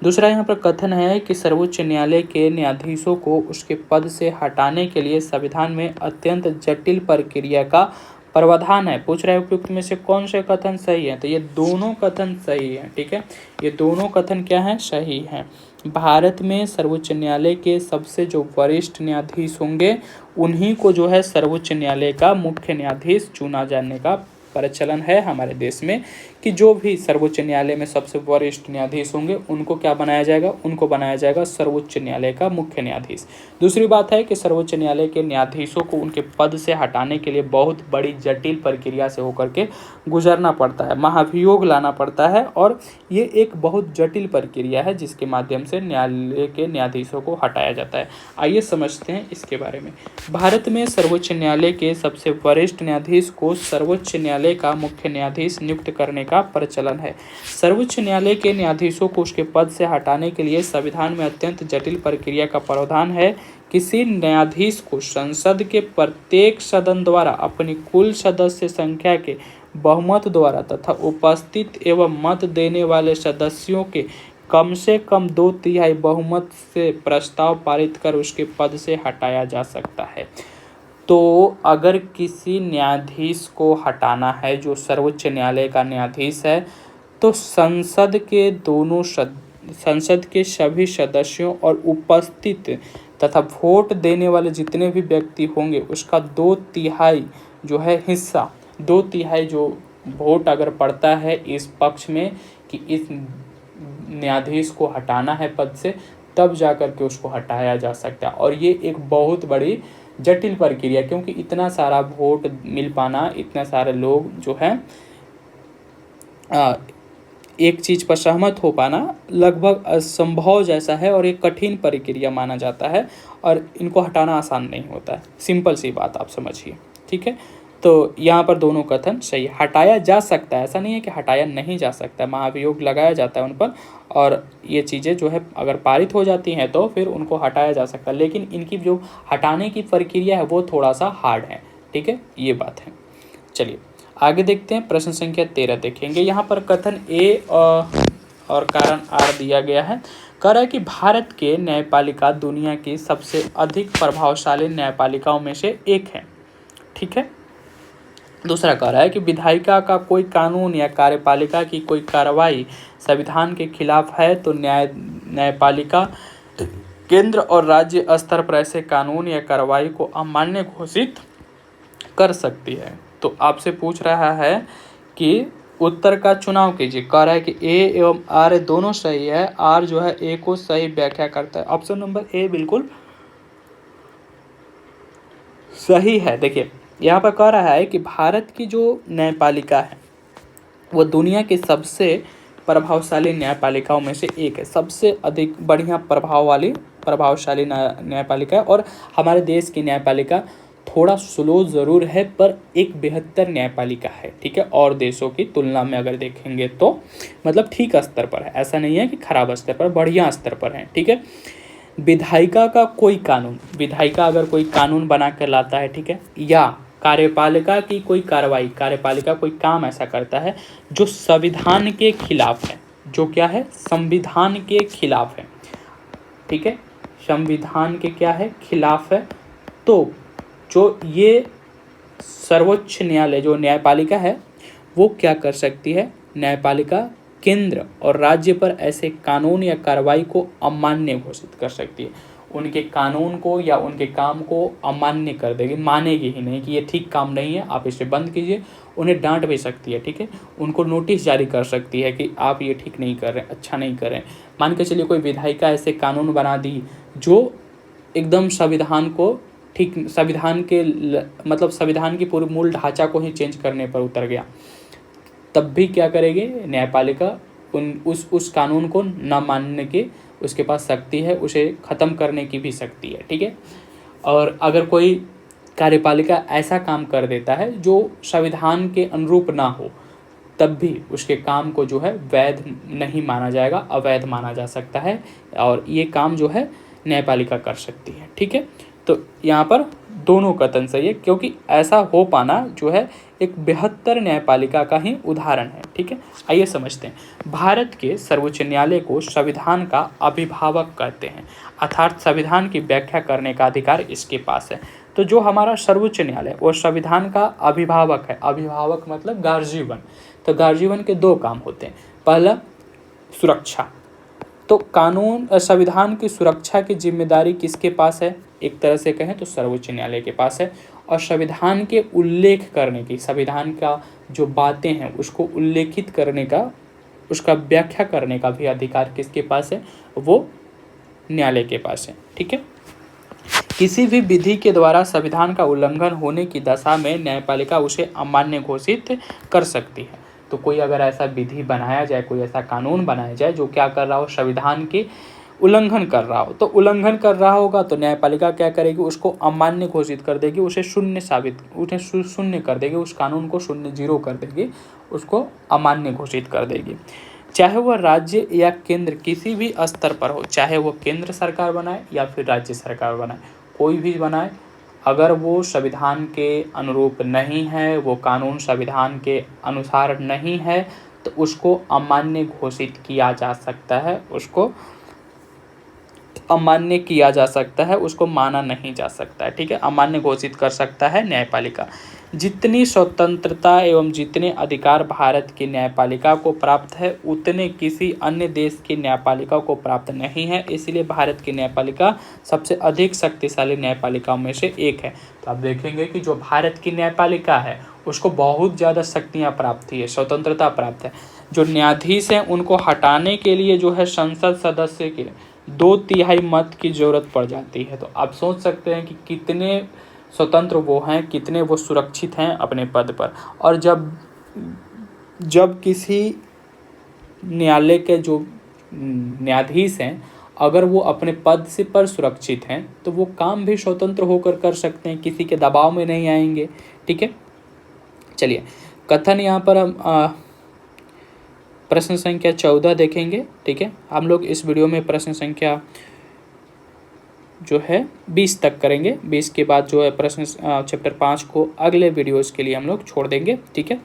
दूसरा यहाँ पर कथन है कि सर्वोच्च न्यायालय के न्यायाधीशों को उसके पद से हटाने के लिए संविधान में अत्यंत जटिल प्रक्रिया का प्रावधान है। पूछ रहा है उपयुक्त में से कौन से कथन सही है? तो ये दोनों कथन सही है। ठीक है, ये दोनों कथन क्या है? सही है। भारत में सर्वोच्च न्यायालय के सबसे जो वरिष्ठ न्यायाधीश होंगे उन्हीं को जो है सर्वोच्च न्यायालय का मुख्य न्यायाधीश चुना जाने का प्रचलन है हमारे देश में, कि जो भी सर्वोच्च न्यायालय में सबसे वरिष्ठ न्यायाधीश होंगे उनको क्या बनाया जाएगा? उनको बनाया जाएगा सर्वोच्च न्यायालय का मुख्य न्यायाधीश। दूसरी बात है कि सर्वोच्च न्यायालय के न्यायाधीशों को उनके पद से हटाने के लिए बहुत बड़ी जटिल प्रक्रिया से होकर के गुजरना पड़ता है, महाभियोग लाना पड़ता है, और ये एक बहुत जटिल प्रक्रिया है जिसके माध्यम से न्यायालय के न्यायाधीशों को हटाया जाता है। आइए समझते हैं इसके बारे में। भारत में सर्वोच्च न्यायालय के सबसे वरिष्ठ न्यायाधीश को सर्वोच्च न्यायालय का मुख्य न्यायाधीश नियुक्त करने का प्रचलन है। सर्वोच्च न्यायालय के न्यायाधीशों को उसके पद से हटाने के लिए संविधान में अत्यंत जटिल प्रक्रिया का प्रावधान है। किसी न्यायाधीश को संसद के प्रत्येक सदन द्वारा अपनी कुल सदस्य संख्या के बहुमत द्वारा तथा उपस्थित एवं मत देने वाले सदस्यों के कम से कम 2/3 बहुमत से प्रस्ताव पारित कर उसके पद से हटाया जा सकता है। तो अगर किसी न्यायाधीश को हटाना है जो सर्वोच्च न्यायालय का न्यायाधीश है, तो संसद के सभी सदस्यों और उपस्थित तथा वोट देने वाले जितने भी व्यक्ति होंगे उसका 2/3 जो है हिस्सा, 2/3 जो वोट अगर पड़ता है इस पक्ष में कि इस न्यायाधीश को हटाना है पद से, तब जाकर के उसको हटाया जा सकता है। और ये एक बहुत बड़ी जटिल प्रक्रिया, क्योंकि इतना सारा वोट मिल पाना, इतने सारे लोग जो हैं एक चीज़ पर सहमत हो पाना लगभग असंभव जैसा है और एक कठिन प्रक्रिया माना जाता है, और इनको हटाना आसान नहीं होता है। सिंपल सी बात आप समझिए। ठीक है, तो यहाँ पर दोनों कथन सही, हटाया जा सकता है, ऐसा नहीं है कि हटाया नहीं जा सकता है, महाभियोग लगाया जाता है उन पर, और ये चीज़ें जो है अगर पारित हो जाती हैं तो फिर उनको हटाया जा सकता है, लेकिन इनकी जो हटाने की प्रक्रिया है वो थोड़ा सा हार्ड है। ठीक है, ये बात है। चलिए आगे देखते हैं, प्रश्न संख्या 13 देखेंगे। यहाँ पर कथन ए और कारण आर दिया गया है। कह रहा है कि भारत के न्यायपालिका दुनिया की सबसे अधिक प्रभावशाली न्यायपालिकाओं में से एक है। ठीक है, दूसरा कह रहा है कि विधायिका का कोई कानून या कार्यपालिका की कोई कार्रवाई संविधान के खिलाफ है तो न्यायपालिका केंद्र और राज्य स्तर पर ऐसे कानून या कार्रवाई को अमान्य घोषित कर सकती है। तो आपसे पूछ रहा है कि उत्तर का चुनाव कीजिए। कह रहा है कि ए एवं आर दोनों सही है, आर जो है ए को सही व्याख्या करता है। ऑप्शन नंबर ए बिल्कुल सही है। देखिए यहाँ पर कह रहा है कि भारत की जो न्यायपालिका है वो दुनिया की सबसे प्रभावशाली न्यायपालिकाओं में से एक है, सबसे अधिक बढ़िया प्रभावशाली न्यायपालिका है। और हमारे देश की न्यायपालिका थोड़ा स्लो ज़रूर है पर एक बेहतर न्यायपालिका है, ठीक है। और देशों की तुलना में अगर देखेंगे तो मतलब ठीक स्तर पर है, ऐसा नहीं है कि खराब स्तर पर, बढ़िया स्तर पर है, ठीक है। विधायिका का कोई कानून, विधायिका अगर कोई कानून बना कर लाता है, ठीक है, या कार्यपालिका की कोई कार्रवाई, कार्यपालिका कोई काम ऐसा करता है जो संविधान के खिलाफ है, जो क्या है, संविधान के खिलाफ है, ठीक है, संविधान के क्या है, खिलाफ है, तो जो ये सर्वोच्च न्यायालय जो न्यायपालिका है वो क्या कर सकती है, न्यायपालिका केंद्र और राज्य पर ऐसे कानून या कार्रवाई को अमान्य घोषित कर सकती है। उनके कानून को या उनके काम को अमान्य कर देगी, मानेगी ही नहीं कि ये ठीक काम नहीं है, आप इसे बंद कीजिए। उन्हें डांट भी सकती है, ठीक है, उनको नोटिस जारी कर सकती है कि आप ये ठीक नहीं कर रहे, अच्छा नहीं कर रहे। मान के चलिए कोई विधायिका ऐसे कानून बना दी जो एकदम संविधान को ठीक, संविधान के मतलब संविधान की पूरी मूल ढांचा को ही चेंज करने पर उतर गया, तब भी क्या करेगी न्यायपालिका, उस कानून को न मानने की उसके पास शक्ति है, उसे ख़त्म करने की भी शक्ति है, ठीक है। और अगर कोई कार्यपालिका ऐसा काम कर देता है जो संविधान के अनुरूप ना हो, तब भी उसके काम को जो है वैध नहीं माना जाएगा, अवैध माना जा सकता है, और ये काम जो है न्यायपालिका कर सकती है, ठीक है। तो यहाँ पर दोनों कथन सही है, क्योंकि ऐसा हो पाना जो है एक बेहतर न्यायपालिका का ही उदाहरण है, ठीक है। आइए समझते हैं। भारत के सर्वोच्च न्यायालय को संविधान का अभिभावक कहते हैं, अर्थात संविधान की व्याख्या करने का अधिकार इसके पास है। तो जो हमारा सर्वोच्च न्यायालय वो संविधान का अभिभावक है, अभिभावक मतलब गार्जियन। तो गार्जियन के दो काम होते हैं, पहला सुरक्षा, तो कानून संविधान की सुरक्षा की जिम्मेदारी किसके पास है, एक तरह से कहें तो सर्वोच्च न्यायालय के पास है। और संविधान के उल्लेख करने की, संविधान का जो बातें हैं उसको उल्लेखित करने का, उसका व्याख्या करने का भी अधिकार किसके पास है, वो न्यायालय के पास है, ठीक है। किसी भी विधि के द्वारा संविधान का उल्लंघन होने की दशा में न्यायपालिका उसे अमान्य घोषित कर सकती है। तो कोई अगर ऐसा विधि बनाया जाए, कोई ऐसा कानून बनाया जाए जो क्या कर रहा हो, संविधान के उल्लंघन कर रहा हो, तो उल्लंघन कर रहा होगा तो न्यायपालिका क्या करेगी, उसको अमान्य घोषित कर देगी, उसे शून्य कर देगी, उस कानून को शून्य, जीरो कर देगी, उसको अमान्य घोषित कर देगी। चाहे वह राज्य या केंद्र किसी भी स्तर पर हो, चाहे वो केंद्र सरकार बनाए या फिर राज्य सरकार बनाए, कोई भी बनाए, अगर वो संविधान के अनुरूप नहीं है, वो कानून संविधान के अनुसार नहीं है, तो उसको अमान्य घोषित किया जा सकता है, उसको अमान्य किया जा सकता है, उसको माना नहीं जा सकता है, ठीक है। अमान्य घोषित कर सकता है न्यायपालिका। जितनी स्वतंत्रता एवं जितने अधिकार भारत की न्यायपालिका को प्राप्त है, उतने किसी अन्य देश की न्यायपालिका को प्राप्त नहीं है। इसलिए भारत की न्यायपालिका सबसे अधिक शक्तिशाली न्यायपालिकाओं में से एक है। तो आप देखेंगे कि जो भारत की न्यायपालिका है उसको बहुत ज़्यादा शक्तियाँ प्राप्त है, स्वतंत्रता प्राप्त है। जो न्यायाधीश हैं उनको हटाने के लिए जो है संसद सदस्य के 2/3 मत की ज़रूरत पड़ जाती है। तो आप सोच सकते हैं कि कितने स्वतंत्र वो हैं, कितने वो सुरक्षित हैं अपने पद पर। और जब किसी न्यायालय के जो न्यायाधीश हैं, अगर वो अपने पद से पर सुरक्षित हैं तो वो काम भी स्वतंत्र होकर कर सकते हैं, किसी के दबाव में नहीं आएंगे, ठीक है। चलिए कथन यहाँ पर हम प्रश्न संख्या 14 देखेंगे, ठीक है। हम लोग इस वीडियो में प्रश्न संख्या जो है 20 तक करेंगे, 20 के बाद जो है प्रश्न चैप्टर 5 को अगले वीडियोस के लिए हम लोग छोड़ देंगे, ठीक है,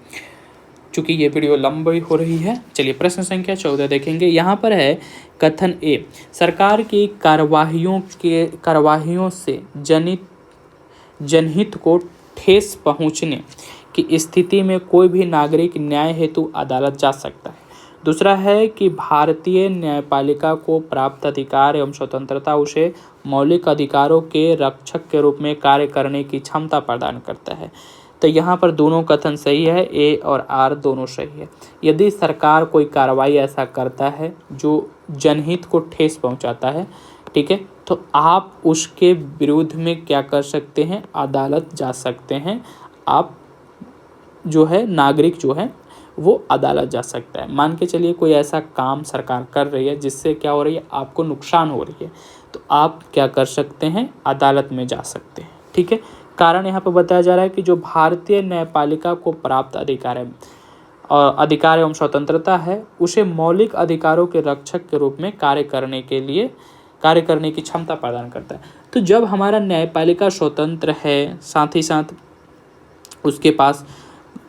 चूँकि ये वीडियो लंबी हो रही है। चलिए प्रश्न संख्या 14 देखेंगे। यहाँ पर है कथन ए, सरकार की कार्यवाहियों से जनहित को ठेस पहुँचने की स्थिति में कोई भी नागरिक न्याय हेतु अदालत जा सकता है। दूसरा है कि भारतीय न्यायपालिका को प्राप्त अधिकार एवं स्वतंत्रता उसे मौलिक अधिकारों के रक्षक के रूप में कार्य करने की क्षमता प्रदान करता है। तो यहाँ पर दोनों कथन सही है, ए और आर दोनों सही है। यदि सरकार कोई कार्रवाई ऐसा करता है जो जनहित को ठेस पहुँचाता है, ठीक है, तो आप उसके विरुद्ध में क्या कर सकते हैं, अदालत जा सकते हैं। आप जो है नागरिक जो है वो अदालत जा सकता है। मान के चलिए कोई ऐसा काम सरकार कर रही है जिससे क्या हो रही है, आपको नुकसान हो रही है, तो आप क्या कर सकते हैं, अदालत में जा सकते हैं। ठीक है, कारण यहाँ पर बताया जा रहा है कि जो भारतीय न्यायपालिका को प्राप्त अधिकार है और अधिकार एवं स्वतंत्रता है उसे मौलिक अधिकारों के रक्षक के रूप में कार्य करने की क्षमता प्रदान करता है। तो जब हमारा न्यायपालिका स्वतंत्र है, साथ ही साथ उसके पास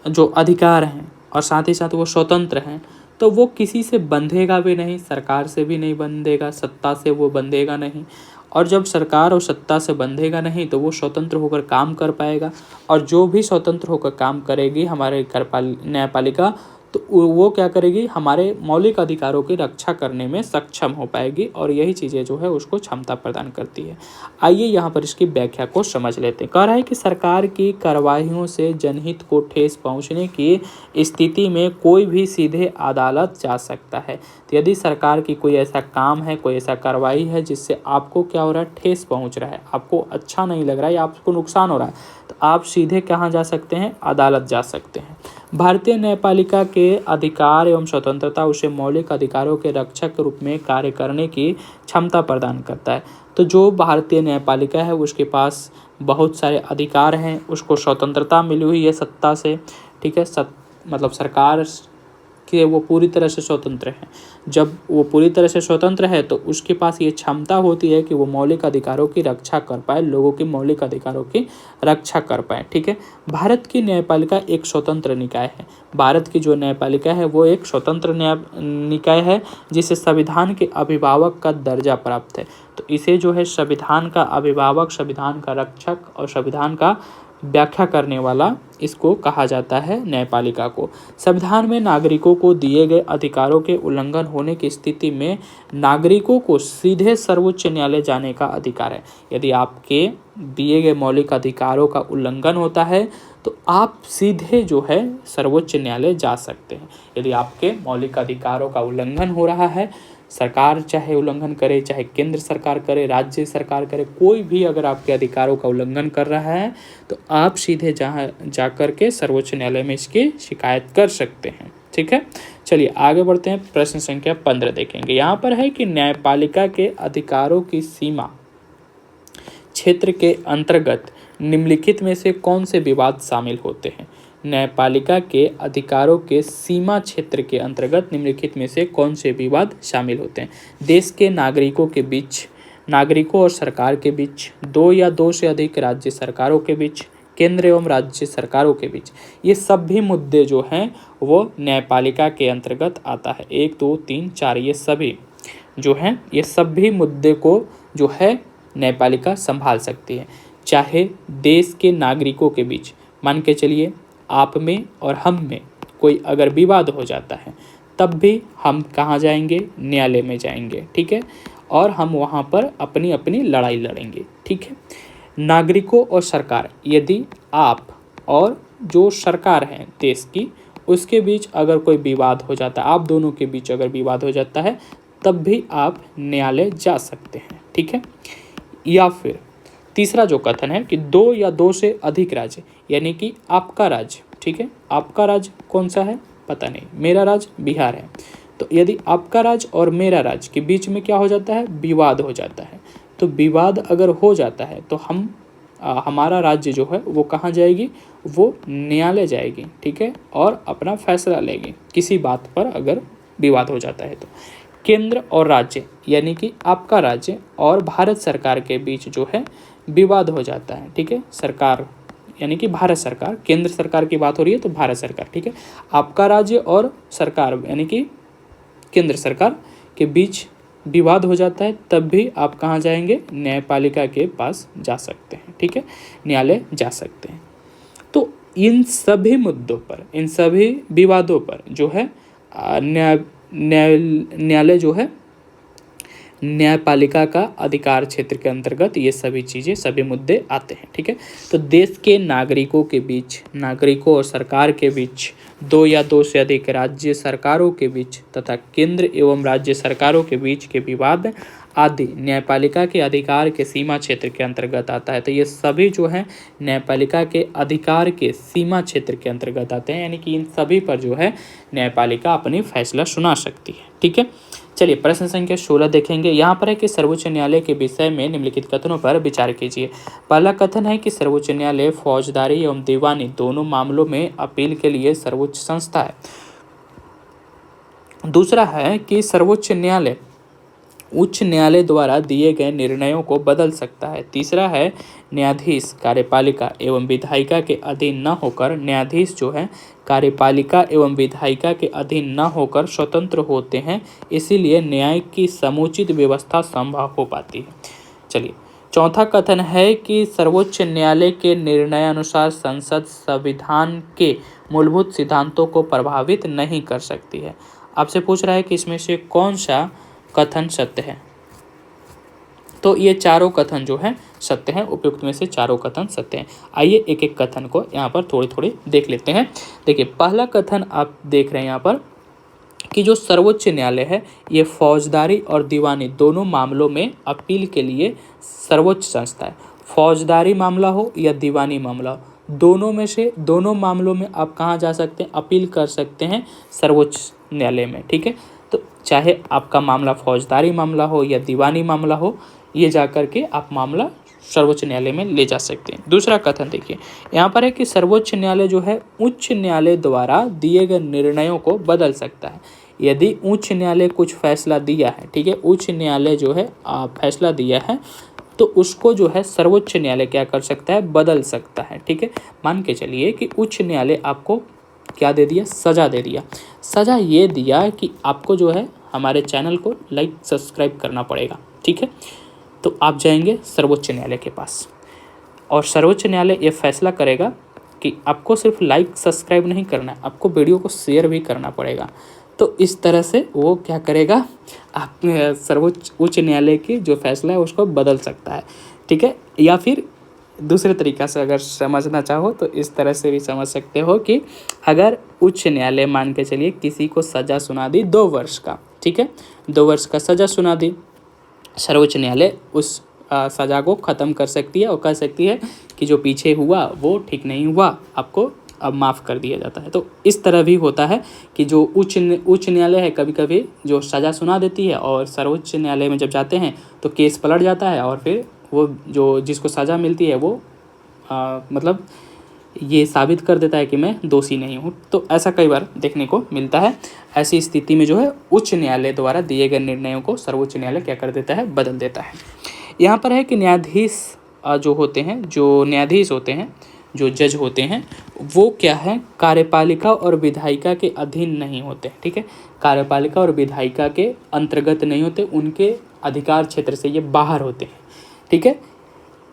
जो अधिकार हैं और साथ ही साथ वो स्वतंत्र हैं, तो वो किसी से बंधेगा भी नहीं, सरकार से भी नहीं बंधेगा, सत्ता से वो बंधेगा नहीं। और जब सरकार और सत्ता से बंधेगा नहीं तो वो स्वतंत्र होकर काम कर पाएगा। और जो भी स्वतंत्र होकर काम करेगी हमारे न्यायपालिका, तो वो क्या करेगी, हमारे मौलिक अधिकारों की रक्षा करने में सक्षम हो पाएगी। और यही चीज़ें जो है उसको क्षमता प्रदान करती है। आइए यहाँ पर इसकी व्याख्या को समझ लेते हैं। कह रहा है कि सरकार की कार्रवाइयों से जनहित को ठेस पहुँचने की स्थिति में कोई भी सीधे अदालत जा सकता है। तो यदि सरकार की कोई ऐसा काम है, कोई ऐसा कार्रवाई है जिससे आपको क्या हो रहा है, ठेस पहुँच रहा है, आपको अच्छा नहीं लग रहा है या आपको नुकसान हो रहा है, तो आप सीधे कहाँ जा सकते हैं, अदालत जा सकते हैं। भारतीय न्यायपालिका के अधिकार एवं स्वतंत्रता उसे मौलिक अधिकारों के रक्षक के रूप में कार्य करने की क्षमता प्रदान करता है। तो जो भारतीय न्यायपालिका है उसके पास बहुत सारे अधिकार हैं, उसको स्वतंत्रता मिली हुई है सत्ता से, ठीक है, मतलब सरकार कि वो पूरी तरह से स्वतंत्र है। जब वो पूरी तरह से स्वतंत्र है तो उसके पास ये क्षमता होती है कि वो मौलिक अधिकारों की रक्षा कर पाए, लोगों के मौलिक अधिकारों की रक्षा कर पाए। ठीक है, भारत की न्यायपालिका एक स्वतंत्र निकाय है। भारत की जो न्यायपालिका है वो एक स्वतंत्र निकाय है जिसे संविधान के अभिभावक का दर्जा प्राप्त है। तो इसे जो है संविधान का अभिभावक, संविधान का रक्षक और संविधान का व्याख्या करने वाला इसको कहा जाता है न्यायपालिका को। संविधान में नागरिकों को दिए गए अधिकारों के उल्लंघन होने की स्थिति में नागरिकों को सीधे सर्वोच्च न्यायालय जाने का अधिकार है। यदि आपके दिए गए मौलिक अधिकारों का उल्लंघन होता है तो आप सीधे जो है सर्वोच्च न्यायालय जा सकते हैं। यदि आपके मौलिक अधिकारों का उल्लंघन हो रहा है, सरकार चाहे उल्लंघन करे, चाहे केंद्र सरकार करे, राज्य सरकार करे, कोई भी अगर आपके अधिकारों का उल्लंघन कर रहा है तो आप सीधे जा कर के सर्वोच्च न्यायालय में इसकी शिकायत कर सकते हैं। ठीक है, चलिए आगे बढ़ते हैं। प्रश्न संख्या 15 देखेंगे। यहाँ पर है कि न्यायपालिका के अधिकारों की सीमा क्षेत्र के अंतर्गत निम्नलिखित में से कौन से विवाद शामिल होते हैं। न्यायपालिका के अधिकारों के सीमा क्षेत्र के अंतर्गत निम्नलिखित में से कौन से विवाद शामिल होते हैं। देश के नागरिकों के बीच, नागरिकों और सरकार के बीच, दो या दो से अधिक राज्य सरकारों के बीच, केंद्र एवं राज्य सरकारों के बीच। ये सभी मुद्दे जो हैं वो न्यायपालिका के अंतर्गत आता है। 1 2 3 4 ये सभी जो हैं, ये सभी मुद्दे को जो है न्यायपालिका संभाल सकती है। चाहे देश के नागरिकों के बीच, मान के चलिए आप में और हम में कोई अगर विवाद हो जाता है तब भी हम कहाँ जाएंगे, न्यायालय में जाएंगे। ठीक है, और हम वहाँ पर अपनी अपनी लड़ाई लड़ेंगे। ठीक है, नागरिकों और सरकार, यदि आप और जो सरकार है देश की उसके बीच अगर कोई विवाद हो जाता है, आप दोनों के बीच अगर विवाद हो जाता है तब भी आप न्यायालय जा सकते हैं। ठीक है, या फिर तीसरा जो कथन है कि दो या दो से अधिक राज्य, यानी कि आपका राज्य, ठीक है, आपका राज्य कौन सा है पता नहीं, मेरा राज्य बिहार है, तो यदि आपका राज्य और मेरा राज्य के बीच में क्या हो जाता है, विवाद हो जाता है, तो विवाद अगर हो जाता है तो हमारा राज्य जो है वो कहाँ जाएगी, वो न्यायालय जाएगी। ठीक है, और अपना फैसला लेगी किसी बात पर अगर विवाद हो जाता है तो। केंद्र और राज्य, यानी कि आपका राज्य और भारत सरकार के बीच जो है विवाद हो जाता है। ठीक है, सरकार यानी कि भारत सरकार, केंद्र सरकार की बात हो रही है तो भारत सरकार। ठीक है, आपका राज्य और सरकार यानी कि केंद्र सरकार के बीच विवाद हो जाता है तब भी आप कहाँ जाएंगे, न्यायपालिका के पास जा सकते हैं। ठीक है, न्यायालय जा सकते हैं। तो इन सभी मुद्दों पर, इन सभी विवादों पर जो है न्यायालय जो है न्यायपालिका का अधिकार क्षेत्र के अंतर्गत ये सभी चीज़ें, सभी मुद्दे आते हैं। ठीक है, तो देश के नागरिकों के बीच, नागरिकों और सरकार के बीच, दो या दो से अधिक राज्य सरकारों के बीच तथा केंद्र एवं राज्य सरकारों के बीच के विवाद आदि न्यायपालिका के अधिकार के सीमा क्षेत्र के अंतर्गत आता है। तो ये सभी जो है न्यायपालिका के अधिकार के सीमा क्षेत्र के अंतर्गत आते हैं, यानी कि इन सभी पर जो है न्यायपालिका अपनी फैसला सुना सकती है। ठीक है, चलिए प्रश्न संख्या 16 देखेंगे। यहाँ पर है कि सर्वोच्च न्यायालय के विषय में निम्नलिखित कथनों पर विचार कीजिए। पहला कथन है कि सर्वोच्च न्यायालय फौजदारी एवं दीवानी दोनों मामलों में अपील के लिए सर्वोच्च संस्था है। दूसरा है कि सर्वोच्च न्यायालय उच्च न्यायालय द्वारा दिए गए निर्णयों को बदल सकता है। तीसरा है न्यायाधीश कार्यपालिका एवं विधायिका के अधीन न होकर, न्यायाधीश जो है कार्यपालिका एवं विधायिका के अधीन न होकर स्वतंत्र होते हैं, इसीलिए न्याय की समुचित व्यवस्था संभव हो पाती है। चलिए, चौथा कथन है कि सर्वोच्च न्यायालय के निर्णयानुसार संसद संविधान के मूलभूत सिद्धांतों को प्रभावित नहीं कर सकती है। आपसे पूछ रहा है कि इसमें से कौन सा कथन सत्य है। तो ये चारों कथन जो है सत्य हैं, उपयुक्त में से चारों कथन सत्य हैं। आइए एक एक कथन को यहाँ पर थोड़े थोड़े देख लेते हैं। देखिए, पहला कथन आप देख रहे हैं यहाँ पर कि जो सर्वोच्च न्यायालय है ये फौजदारी और दीवानी दोनों मामलों में अपील के लिए सर्वोच्च संस्था है। फौजदारी मामला हो या दीवानी मामला हो, दोनों में से, दोनों मामलों में आप कहाँ जा सकते हैं, अपील कर सकते हैं सर्वोच्च न्यायालय में। ठीक है, तो चाहे आपका मामला फौजदारी मामला हो या दीवानी मामला हो, ये जाकर के आप मामला सर्वोच्च न्यायालय में ले जा सकते हैं। दूसरा कथन देखिए, यहाँ पर है कि सर्वोच्च न्यायालय जो है उच्च न्यायालय द्वारा दिए गए निर्णयों को बदल सकता है। यदि उच्च न्यायालय कुछ फैसला दिया है, ठीक है, उच्च न्यायालय जो है फैसला दिया है, तो उसको जो है सर्वोच्च न्यायालय क्या कर सकता है, बदल सकता है। ठीक है, मान के चलिए कि उच्च न्यायालय आपको क्या दे दिया, सज़ा दे दिया। सज़ा ये दिया कि आपको जो है हमारे चैनल को लाइक सब्सक्राइब करना पड़ेगा। ठीक है, तो आप जाएंगे सर्वोच्च न्यायालय के पास और सर्वोच्च न्यायालय ये फैसला करेगा कि आपको सिर्फ लाइक सब्सक्राइब नहीं करना है, आपको वीडियो को शेयर भी करना पड़ेगा। तो इस तरह से वो क्या करेगा, आप सर्वोच्च उच्च न्यायालय की जो फैसला है उसको बदल सकता है। ठीक है, या फिर दूसरे तरीक़ा से अगर समझना चाहो तो इस तरह से भी समझ सकते हो कि अगर उच्च न्यायालय मान के चलिए किसी को सज़ा सुना दी 2 वर्ष का, ठीक है, 2 वर्ष का सज़ा सुना दी, सर्वोच्च न्यायालय उस सज़ा को ख़त्म कर सकती है और कह सकती है कि जो पीछे हुआ वो ठीक नहीं हुआ, आपको अब माफ़ कर दिया जाता है। तो इस तरह भी होता है कि जो उच्च न्यायालय है कभी कभी जो सज़ा सुना देती है और सर्वोच्च न्यायालय में जब जाते हैं तो केस पलट जाता है और फिर वो जो जिसको सज़ा मिलती है वो मतलब ये साबित कर देता है कि मैं दोषी नहीं हूँ। तो ऐसा कई बार देखने को मिलता है। ऐसी स्थिति में जो है उच्च न्यायालय द्वारा दिए गए निर्णयों को सर्वोच्च न्यायालय क्या कर देता है, बदल देता है। यहाँ पर है कि न्यायाधीश जो होते हैं, जो न्यायाधीश होते हैं, जो जज होते हैं, वो क्या है, कार्यपालिका और विधायिका के अधीन नहीं होते। ठीक है, कार्यपालिका और विधायिका के अंतर्गत नहीं होते, उनके अधिकार क्षेत्र से ये बाहर होते हैं। ठीक है,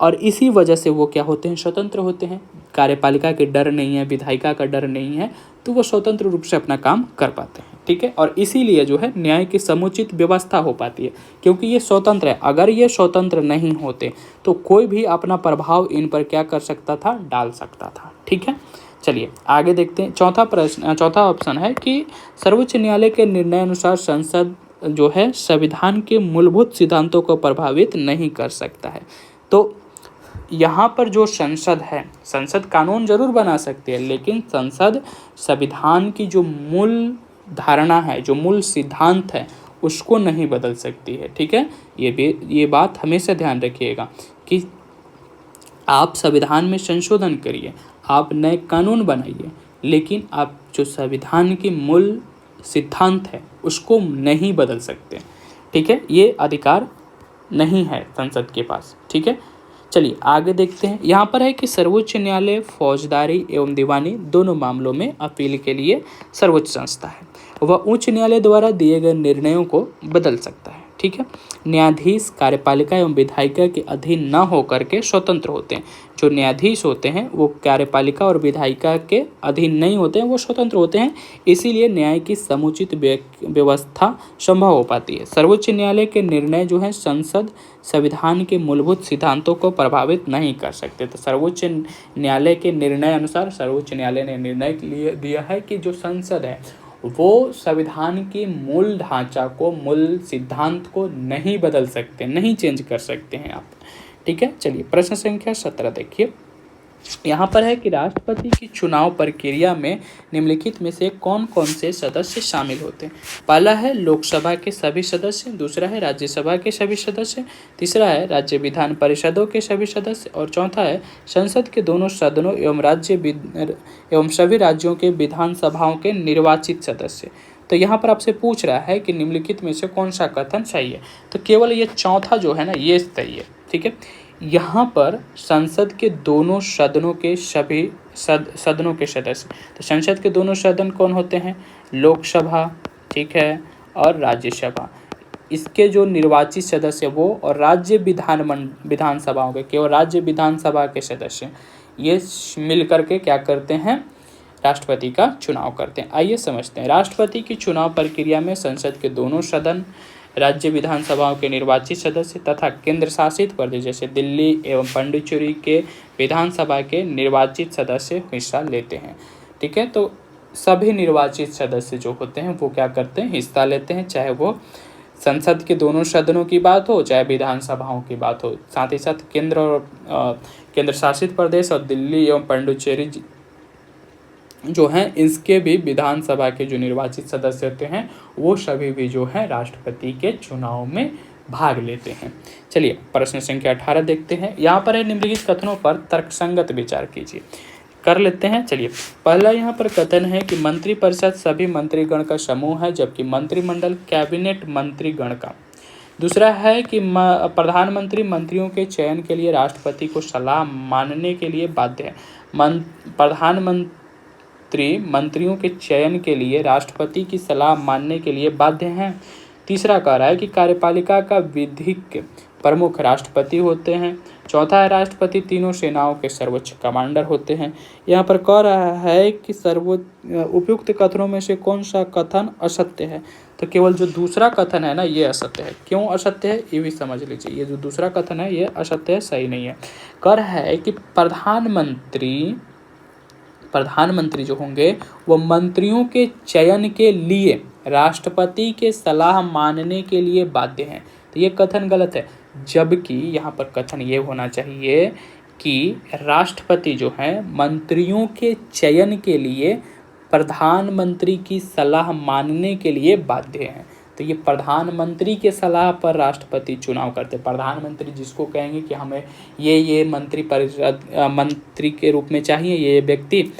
और इसी वजह से वो क्या होते हैं, स्वतंत्र होते हैं। कार्यपालिका के डर नहीं है, विधायिका का डर नहीं है, तो वो स्वतंत्र रूप से अपना काम कर पाते हैं। ठीक है, और इसीलिए जो है न्याय की समुचित व्यवस्था हो पाती है, क्योंकि ये स्वतंत्र है। अगर ये स्वतंत्र नहीं होते तो कोई भी अपना प्रभाव इन पर क्या कर सकता था, डाल सकता था। ठीक है, चलिए आगे देखते हैं। चौथा ऑप्शन है कि सर्वोच्च न्यायालय के निर्णय अनुसार संसद जो है संविधान के मूलभूत सिद्धांतों को प्रभावित नहीं कर सकता है। तो यहाँ पर जो संसद है, संसद कानून जरूर बना सकती है, लेकिन संसद संविधान की जो मूल धारणा है, जो मूल सिद्धांत है, उसको नहीं बदल सकती है। ठीक है, ये बात हमेशा ध्यान रखिएगा कि आप संविधान में संशोधन करिए, आप नए कानून बनाइए, लेकिन आप जो संविधान की मूल सिद्धांत है उसको नहीं बदल सकते। ठीक है, ये अधिकार नहीं है संसद के पास। ठीक है, चलिए आगे देखते हैं। यहाँ पर है कि सर्वोच्च न्यायालय फौजदारी एवं दीवानी दोनों मामलों में अपील के लिए सर्वोच्च संस्था है। वह उच्च न्यायालय द्वारा दिए गए निर्णयों को बदल सकता है। ठीक है। न्यायाधीश कार्यपालिका एवं विधायिका के अधीन न होकर के स्वतंत्र होते हैं। जो न्यायाधीश होते हैं वो कार्यपालिका और विधायिका के अधीन नहीं होते हैं, वो स्वतंत्र होते हैं, इसीलिए न्याय की समुचित व्यवस्था संभव हो पाती है। सर्वोच्च न्यायालय के निर्णय जो है संसद संविधान के मूलभूत सिद्धांतों को प्रभावित नहीं कर सकते। तो सर्वोच्च न्यायालय के निर्णय अनुसार सर्वोच्च न्यायालय ने निर्णय दिया है कि जो संसद है वो संविधान के मूल ढांचा को, मूल सिद्धांत को नहीं बदल सकते, नहीं चेंज कर सकते हैं आप। ठीक है, चलिए प्रश्न संख्या 17 देखिए। यहाँ पर है कि राष्ट्रपति की चुनाव प्रक्रिया में निम्नलिखित में से कौन कौन से सदस्य शामिल होते हैं। पहला है लोकसभा के सभी सदस्य, दूसरा है राज्यसभा के सभी सदस्य, तीसरा है राज्य विधान परिषदों के सभी सदस्य और चौथा है संसद के दोनों सदनों एवं सभी राज्यों के विधानसभाओं के निर्वाचित सदस्य। तो यहाँ पर आपसे पूछ रहा है कि निम्नलिखित में से कौन सा कथन सही है, तो केवल ये चौथा जो है ना ये सही है। ठीक है, यहाँ पर संसद के दोनों सदनों के सभी सदनों के सदस्य, तो संसद के दोनों सदन कौन होते हैं, लोकसभा, ठीक है, और राज्यसभा। इसके जो निर्वाचित सदस्य वो और राज्य विधानसभाओं के, केवल राज्य विधानसभा के सदस्य ये मिलकर के क्या करते हैं, राष्ट्रपति का चुनाव करते हैं। आइए समझते हैं। राष्ट्रपति की चुनाव प्रक्रिया में संसद के दोनों सदन, राज्य विधानसभाओं के निर्वाचित सदस्य तथा केंद्र शासित प्रदेश जैसे दिल्ली एवं पुडुचेरी के विधानसभा के निर्वाचित सदस्य हिस्सा लेते हैं। ठीक है, तो सभी निर्वाचित सदस्य जो होते हैं वो क्या करते हैं, हिस्सा लेते हैं, चाहे वो संसद के दोनों सदनों की बात हो, चाहे विधानसभाओं की बात हो। साथ ही साथ केंद्र शासित प्रदेश और दिल्ली एवं पुडुचेरी जो हैं इसके भी विधानसभा के जो निर्वाचित सदस्य होते हैं वो सभी भी जो है राष्ट्रपति के चुनाव में भाग लेते हैं। चलिए प्रश्न संख्या 18 देखते हैं। यहाँ पर है निम्नलिखित कथनों पर तर्कसंगत विचार कीजिए, कर लेते हैं। चलिए, पहला यहाँ पर कथन है कि मंत्रिपरिषद सभी मंत्रीगण का समूह है जबकि मंत्रिमंडल कैबिनेट मंत्रीगण का। दूसरा है कि प्रधानमंत्री मंत्रियों के चयन के लिए राष्ट्रपति को सलाह मानने के लिए बाध्य है। प्रधानमंत्री मंत्रियों के चयन के लिए राष्ट्रपति की सलाह मानने के लिए बाध्य हैं। तीसरा कह रहा है कि कार्यपालिका का विधिक प्रमुख राष्ट्रपति होते हैं। चौथा है राष्ट्रपति तीनों सेनाओं के सर्वोच्च कमांडर होते हैं। यहाँ पर कह रहा है कि उपयुक्त कथनों में से कौन सा कथन असत्य है, तो केवल जो दूसरा कथन है ना ये असत्य है। क्यों असत्य है ये भी समझ लीजिए। ये जो दूसरा कथन है ये असत्य है, सही नहीं है। कह रहा है कि प्रधानमंत्री जो होंगे वो मंत्रियों के चयन के लिए राष्ट्रपति के सलाह मानने के लिए बाध्य हैं, तो ये कथन गलत है। जबकि यहाँ पर कथन ये होना चाहिए कि राष्ट्रपति जो है मंत्रियों के चयन के लिए प्रधानमंत्री की सलाह मानने के लिए बाध्य हैं। तो ये प्रधानमंत्री के सलाह पर राष्ट्रपति चुनाव करते। प्रधानमंत्री जिसको कहेंगे कि हमें ये मंत्री के रूप में चाहिए, ये व्यक्ति,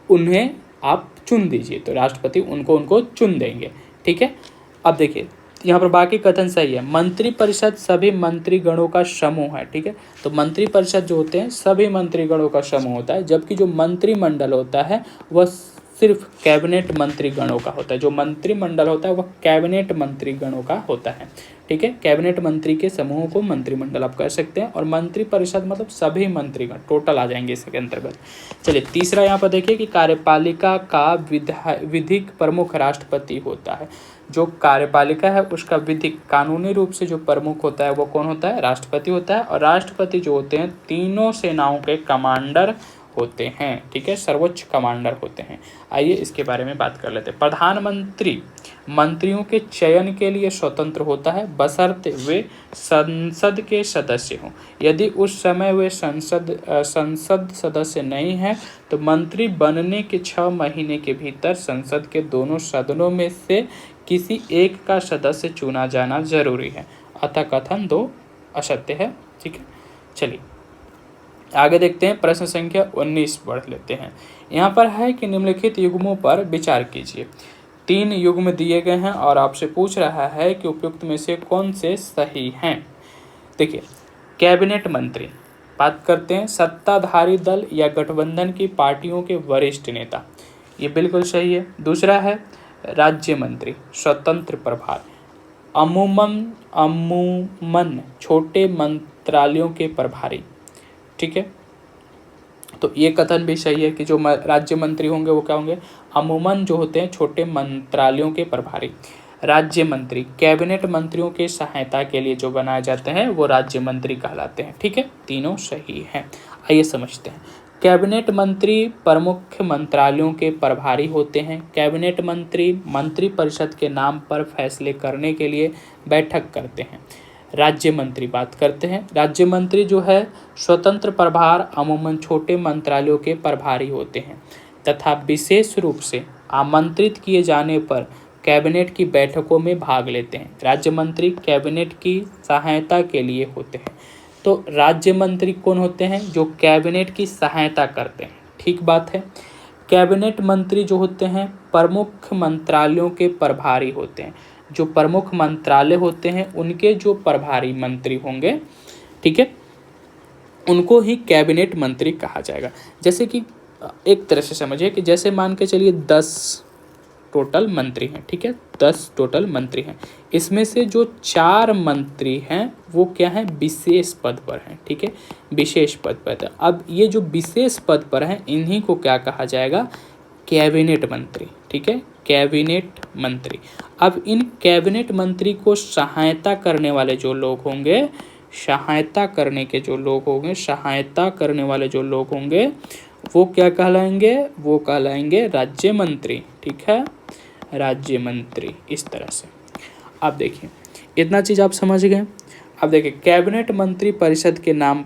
उन्हें आप चुन दीजिए, तो राष्ट्रपति उनको चुन देंगे। ठीक है, अब देखिए यहाँ पर बाकी कथन सही है। मंत्रिपरिषद सभी मंत्रीगणों का समूह है। ठीक है, तो मंत्रिपरिषद जो होते हैं सभी मंत्रीगणों का समूह होता है, जबकि जो मंत्रिमंडल होता है वह सिर्फ कैबिनेट मंत्रीगणों का होता है। जो मंत्रिमंडल होता है वह कैबिनेट मंत्रीगणों का होता है। ठीक है, कैबिनेट मंत्री के समूह को मंत्रिमंडल आप कह सकते हैं, और मंत्रिपरिषद मतलब सभी मंत्रीगण टोटल आ जाएंगे इसके अंतर्गत। चलिए तीसरा यहाँ पर देखिए कि कार्यपालिका का विधिक प्रमुख राष्ट्रपति होता है। जो कार्यपालिका है उसका विधिक कानूनी रूप से जो प्रमुख होता है वो कौन होता है, राष्ट्रपति होता है। और राष्ट्रपति जो होते हैं तीनों सेनाओं के कमांडर होते हैं। ठीक है, सर्वोच्च कमांडर होते हैं। आइए इसके बारे में बात कर लेते हैं। प्रधानमंत्री मंत्रियों के चयन के लिए स्वतंत्र होता है बशर्ते वे संसद के सदस्य हों। यदि उस समय वे संसद सदस्य नहीं हैं तो मंत्री बनने के 6 महीने के भीतर संसद के दोनों सदनों में से किसी एक का सदस्य चुना जाना जरूरी है। अतः कथन 2 असत्य है। ठीक है, चलिए आगे देखते हैं। प्रश्न संख्या 19 पढ़ लेते हैं। यहाँ पर है कि निम्नलिखित युग्मों पर विचार कीजिए। 3 युग्म दिए गए हैं और आपसे पूछ रहा है कि उपयुक्त में से कौन से सही हैं। देखिए, कैबिनेट मंत्री बात करते हैं सत्ताधारी दल या गठबंधन की पार्टियों के वरिष्ठ नेता, ये बिल्कुल सही है। दूसरा है राज्य मंत्री, स्वतंत्र प्रभार। अमूमन छोटे मंत्रालयों के प्रभारी। ठीक है, तो ये कथन भी सही है कि जो राज्य मंत्री होंगे वो क्या होंगे, अमूमन जो होते हैं छोटे मंत्रालयों के प्रभारी। राज्य मंत्री कैबिनेट मंत्रियों के सहायता के लिए जो बनाए जाते हैं वो राज्य मंत्री कहलाते हैं। ठीक है, तीनों सही हैं। आइए समझते हैं। कैबिनेट मंत्री प्रमुख मंत्रालयों के प्रभारी होते हैं। कैबिनेट मंत्री मंत्रिपरिषद के नाम पर फैसले करने के लिए बैठक करते हैं। राज्य मंत्री बात करते हैं। राज्य मंत्री जो है स्वतंत्र प्रभार अमूमन छोटे मंत्रालयों के प्रभारी होते हैं तथा विशेष रूप से आमंत्रित किए जाने पर कैबिनेट की बैठकों में भाग लेते हैं। राज्य मंत्री कैबिनेट की सहायता के लिए होते हैं। तो राज्य मंत्री कौन होते हैं, जो कैबिनेट की सहायता करते हैं। ठीक बात है। कैबिनेट मंत्री जो होते हैं प्रमुख मंत्रालयों के प्रभारी होते हैं। जो प्रमुख मंत्रालय होते हैं उनके जो प्रभारी मंत्री होंगे, ठीक है, उनको ही कैबिनेट मंत्री कहा जाएगा। जैसे कि एक तरह से समझिए कि जैसे मान के चलिए 10 टोटल मंत्री हैं। ठीक है, 10 टोटल मंत्री हैं। इसमें से जो 4 मंत्री हैं वो क्या है, विशेष पद पर हैं। ठीक है, विशेष पद पर। अब ये जो विशेष पद पर हैं इन्हीं को क्या कहा जाएगा, कैबिनेट मंत्री। ठीक है, कैबिनेट मंत्री। अब इन कैबिनेट मंत्री को सहायता करने वाले जो लोग होंगे, सहायता करने वाले जो लोग होंगे वो क्या कहलाएंगे, वो कहलाएंगे राज्य मंत्री। ठीक है, राज्य मंत्री। इस तरह से आप देखिए इतना चीज़ आप समझ गए। अब देखिए कैबिनेट मंत्री परिषद के नाम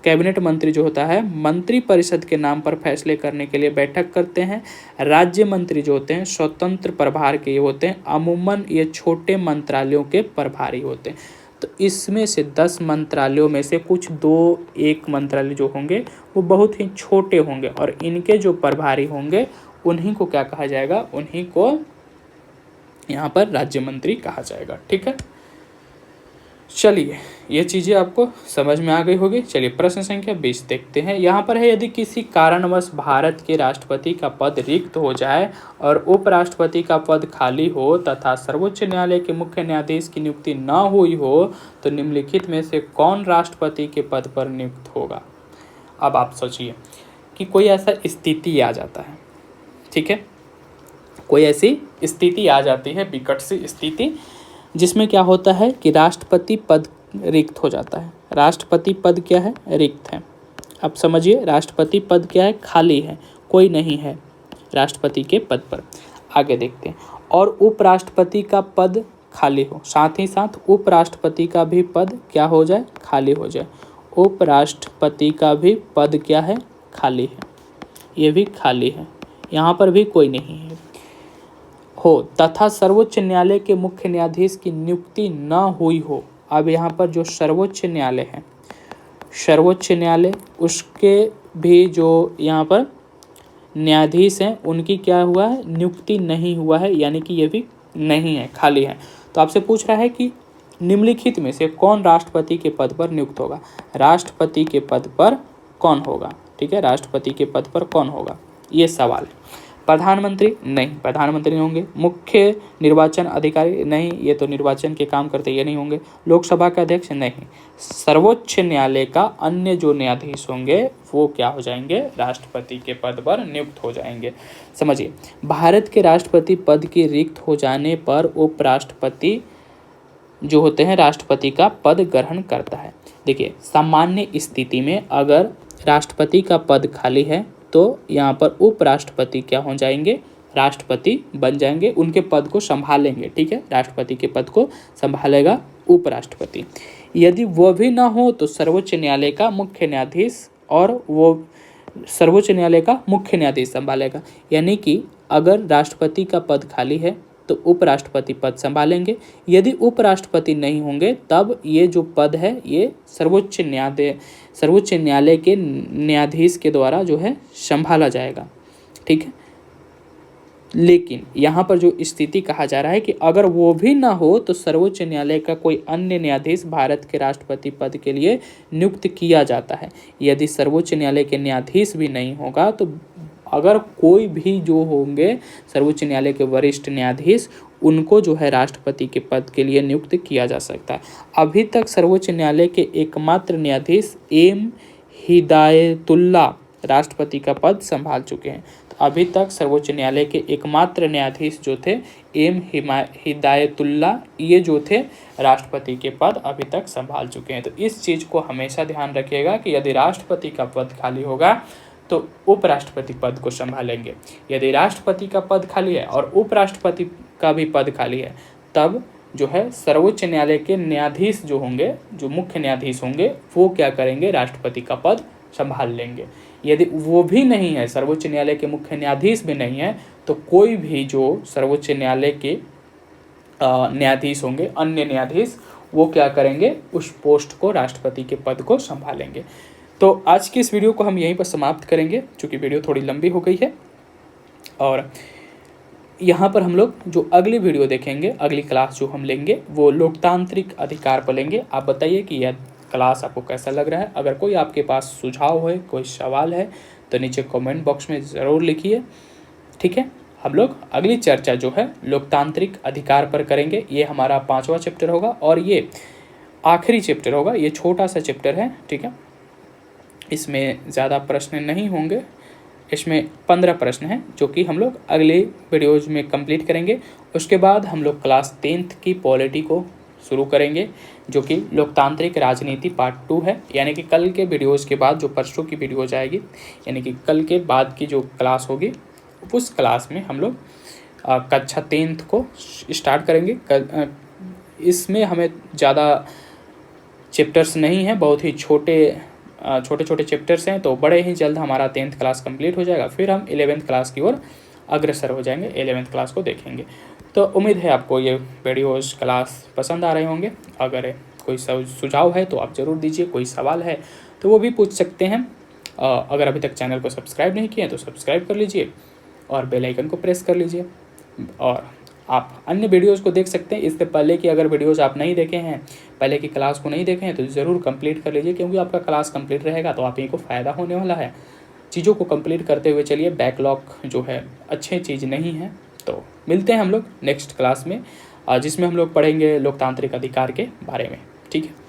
कैबिनेट मंत्री जो होता है मंत्री परिषद के नाम पर फैसले करने के लिए बैठक करते हैं। राज्य मंत्री जो होते हैं स्वतंत्र प्रभार के होते हैं। अमूमन ये छोटे मंत्रालयों के प्रभारी होते हैं। तो इसमें से 10 मंत्रालयों में से कुछ 2-1 मंत्रालय जो होंगे वो बहुत ही छोटे होंगे और इनके जो प्रभारी होंगे उन्हीं को क्या कहा जाएगा, उन्हीं को यहाँ पर राज्य मंत्री कहा जाएगा। ठीक है, चलिए ये चीज़ें आपको समझ में आ गई होगी। चलिए प्रश्न संख्या 20 देखते हैं। यहाँ पर है, यदि किसी कारणवश भारत के राष्ट्रपति का पद रिक्त हो जाए और उपराष्ट्रपति का पद खाली हो तथा सर्वोच्च न्यायालय के मुख्य न्यायाधीश की नियुक्ति न हुई हो तो निम्नलिखित में से कौन राष्ट्रपति के पद पर नियुक्त होगा। अब आप सोचिए कि कोई ऐसा स्थिति आ जाता है। ठीक है, कोई ऐसी स्थिति आ जाती है, विकट सी स्थिति, जिसमें क्या होता है कि राष्ट्रपति पद रिक्त हो जाता है। राष्ट्रपति पद क्या है, रिक्त है। अब समझिए राष्ट्रपति पद क्या है, खाली है, कोई नहीं है राष्ट्रपति के पद पर। आगे देखते हैं। और उपराष्ट्रपति का पद खाली हो, साथ ही साथ उपराष्ट्रपति का भी पद क्या हो जाए, खाली हो जाए। उपराष्ट्रपति का भी पद क्या है, खाली है, ये भी खाली है, यहाँ पर भी कोई नहीं है हो तथा सर्वोच्च न्यायालय के मुख्य न्यायाधीश की नियुक्ति न हुई हो। अब यहाँ पर जो सर्वोच्च न्यायालय है, सर्वोच्च न्यायालय उसके भी जो यहाँ पर न्यायाधीश हैं उनकी क्या हुआ है, नियुक्ति नहीं हुआ है, यानी कि ये भी नहीं है, खाली है। तो आपसे पूछ रहा है कि निम्नलिखित में से कौन राष्ट्रपति के पद पर नियुक्त होगा। राष्ट्रपति के पद पर कौन होगा, ठीक है, राष्ट्रपति के पद पर कौन होगा, ये सवाल है। प्रधानमंत्री नहीं, प्रधानमंत्री नहीं होंगे। मुख्य निर्वाचन अधिकारी नहीं, ये तो निर्वाचन के काम करते, ये नहीं होंगे। लोकसभा का अध्यक्ष नहीं। सर्वोच्च न्यायालय का अन्य जो न्यायाधीश होंगे वो क्या हो जाएंगे, राष्ट्रपति के पद पर नियुक्त हो जाएंगे। समझिए, भारत के राष्ट्रपति पद के रिक्त हो जाने पर उपराष्ट्रपति जो होते हैं राष्ट्रपति का पद ग्रहण करता है। देखिए सामान्य स्थिति में अगर राष्ट्रपति का पद खाली है तो यहाँ पर उपराष्ट्रपति क्या हो जाएंगे, राष्ट्रपति बन जाएंगे, उनके पद को संभालेंगे। ठीक है, राष्ट्रपति के पद को संभालेगा उपराष्ट्रपति। यदि वो भी ना हो तो सर्वोच्च न्यायालय का मुख्य न्यायाधीश, और वो सर्वोच्च न्यायालय का मुख्य न्यायाधीश संभालेगा। यानी कि अगर राष्ट्रपति का पद खाली है तो उपराष्ट्रपति पद संभालेंगे। यदि उपराष्ट्रपति नहीं होंगे तब ये जो पद है ये सर्वोच्च न्यायालय के न्यायाधीश के द्वारा जो है संभाला जाएगा। ठीक है, लेकिन यहाँ पर जो स्थिति कहा जा रहा है कि अगर वो भी ना हो तो सर्वोच्च न्यायालय का कोई अन्य न्यायाधीश भारत के राष्ट्रपति पद के लिए नियुक्त किया जाता है। यदि सर्वोच्च न्यायालय के न्यायाधीश भी नहीं होगा तो अगर कोई भी जो होंगे सर्वोच्च न्यायालय के वरिष्ठ न्यायाधीश, उनको जो है राष्ट्रपति के पद के लिए नियुक्त किया जा सकता है। अभी तक सर्वोच्च न्यायालय के एकमात्र न्यायाधीश एम हिदायतुल्ला राष्ट्रपति का पद संभाल चुके हैं। तो अभी तक सर्वोच्च न्यायालय के एकमात्र न्यायाधीश जो थे एम हिदायतुल्ला, ये जो थे राष्ट्रपति के पद अभी तक संभाल चुके हैं। तो इस चीज़ को हमेशा ध्यान रखिएगा कि यदि राष्ट्रपति का पद खाली होगा तो उपराष्ट्रपति पद को संभालेंगे। यदि राष्ट्रपति का पद खाली है और उपराष्ट्रपति का भी पद खाली है, तब जो है सर्वोच्च न्यायालय के न्यायाधीश जो होंगे, जो मुख्य न्यायाधीश होंगे, वो क्या करेंगे, राष्ट्रपति का पद संभाल लेंगे। यदि वो भी नहीं है, सर्वोच्च न्यायालय के मुख्य न्यायाधीश भी नहीं है, तो कोई भी जो सर्वोच्च न्यायालय के न्यायाधीश होंगे, अन्य न्यायाधीश, वो क्या करेंगे, उस पोस्ट को, राष्ट्रपति के पद को संभालेंगे। तो आज की इस वीडियो को हम यहीं पर समाप्त करेंगे, चूँकि वीडियो थोड़ी लंबी हो गई है। और यहाँ पर हम लोग जो अगली वीडियो देखेंगे, अगली क्लास जो हम लेंगे, वो लोकतांत्रिक अधिकार पर लेंगे। आप बताइए कि यह क्लास आपको कैसा लग रहा है। अगर कोई आपके पास सुझाव है, कोई सवाल है, तो नीचे कमेंट बॉक्स में ज़रूर लिखिए। ठीक है, हम लोग अगली चर्चा जो है लोकतांत्रिक अधिकार पर करेंगे। ये हमारा 5वां चैप्टर होगा और ये आखिरी चैप्टर होगा। ये छोटा सा चैप्टर है, ठीक है, इसमें ज़्यादा प्रश्न नहीं होंगे। इसमें 15 प्रश्न हैं जो कि हम लोग अगले वीडियोज़ में कंप्लीट करेंगे। उसके बाद हम लोग क्लास 10th की पॉलिटी को शुरू करेंगे, जो कि लोकतांत्रिक राजनीति पार्ट 2 है। यानी कि कल के वीडियोज़ के बाद जो परसों की वीडियोज़ आएगी, यानी कि कल के बाद की जो क्लास होगी, उस क्लास में हम लोग कक्षा 10th को स्टार्ट करेंगे। इसमें हमें ज़्यादा चैप्टर्स नहीं हैं, बहुत ही छोटे छोटे चैप्टर्स हैं, तो बड़े ही जल्द हमारा 10th क्लास कंप्लीट हो जाएगा। फिर हम 11th क्लास की ओर अग्रसर हो जाएंगे, 11th क्लास को देखेंगे। तो उम्मीद है आपको ये वीडियोज़ क्लास पसंद आ रहे होंगे। अगर कोई सुझाव है तो आप ज़रूर दीजिए, कोई सवाल है तो वो भी पूछ सकते हैं। अगर अभी तक चैनल को सब्सक्राइब नहीं किए तो सब्सक्राइब कर लीजिए और बेल आइकन को प्रेस कर लीजिए। और आप अन्य वीडियोज़ को देख सकते हैं। इससे पहले की अगर वीडियोज़ आप नहीं देखे हैं, पहले की क्लास को नहीं देखे हैं, तो ज़रूर कंप्लीट कर लीजिए, क्योंकि आपका क्लास कंप्लीट रहेगा तो आप ही को फ़ायदा होने वाला है। चीज़ों को कंप्लीट करते हुए चलिए, बैकलॉग जो है अच्छी चीज़ नहीं है। तो मिलते हैं हम लोग नेक्स्ट क्लास में, जिसमें हम लोग पढ़ेंगे लोकतांत्रिक अधिकार के बारे में। ठीक है।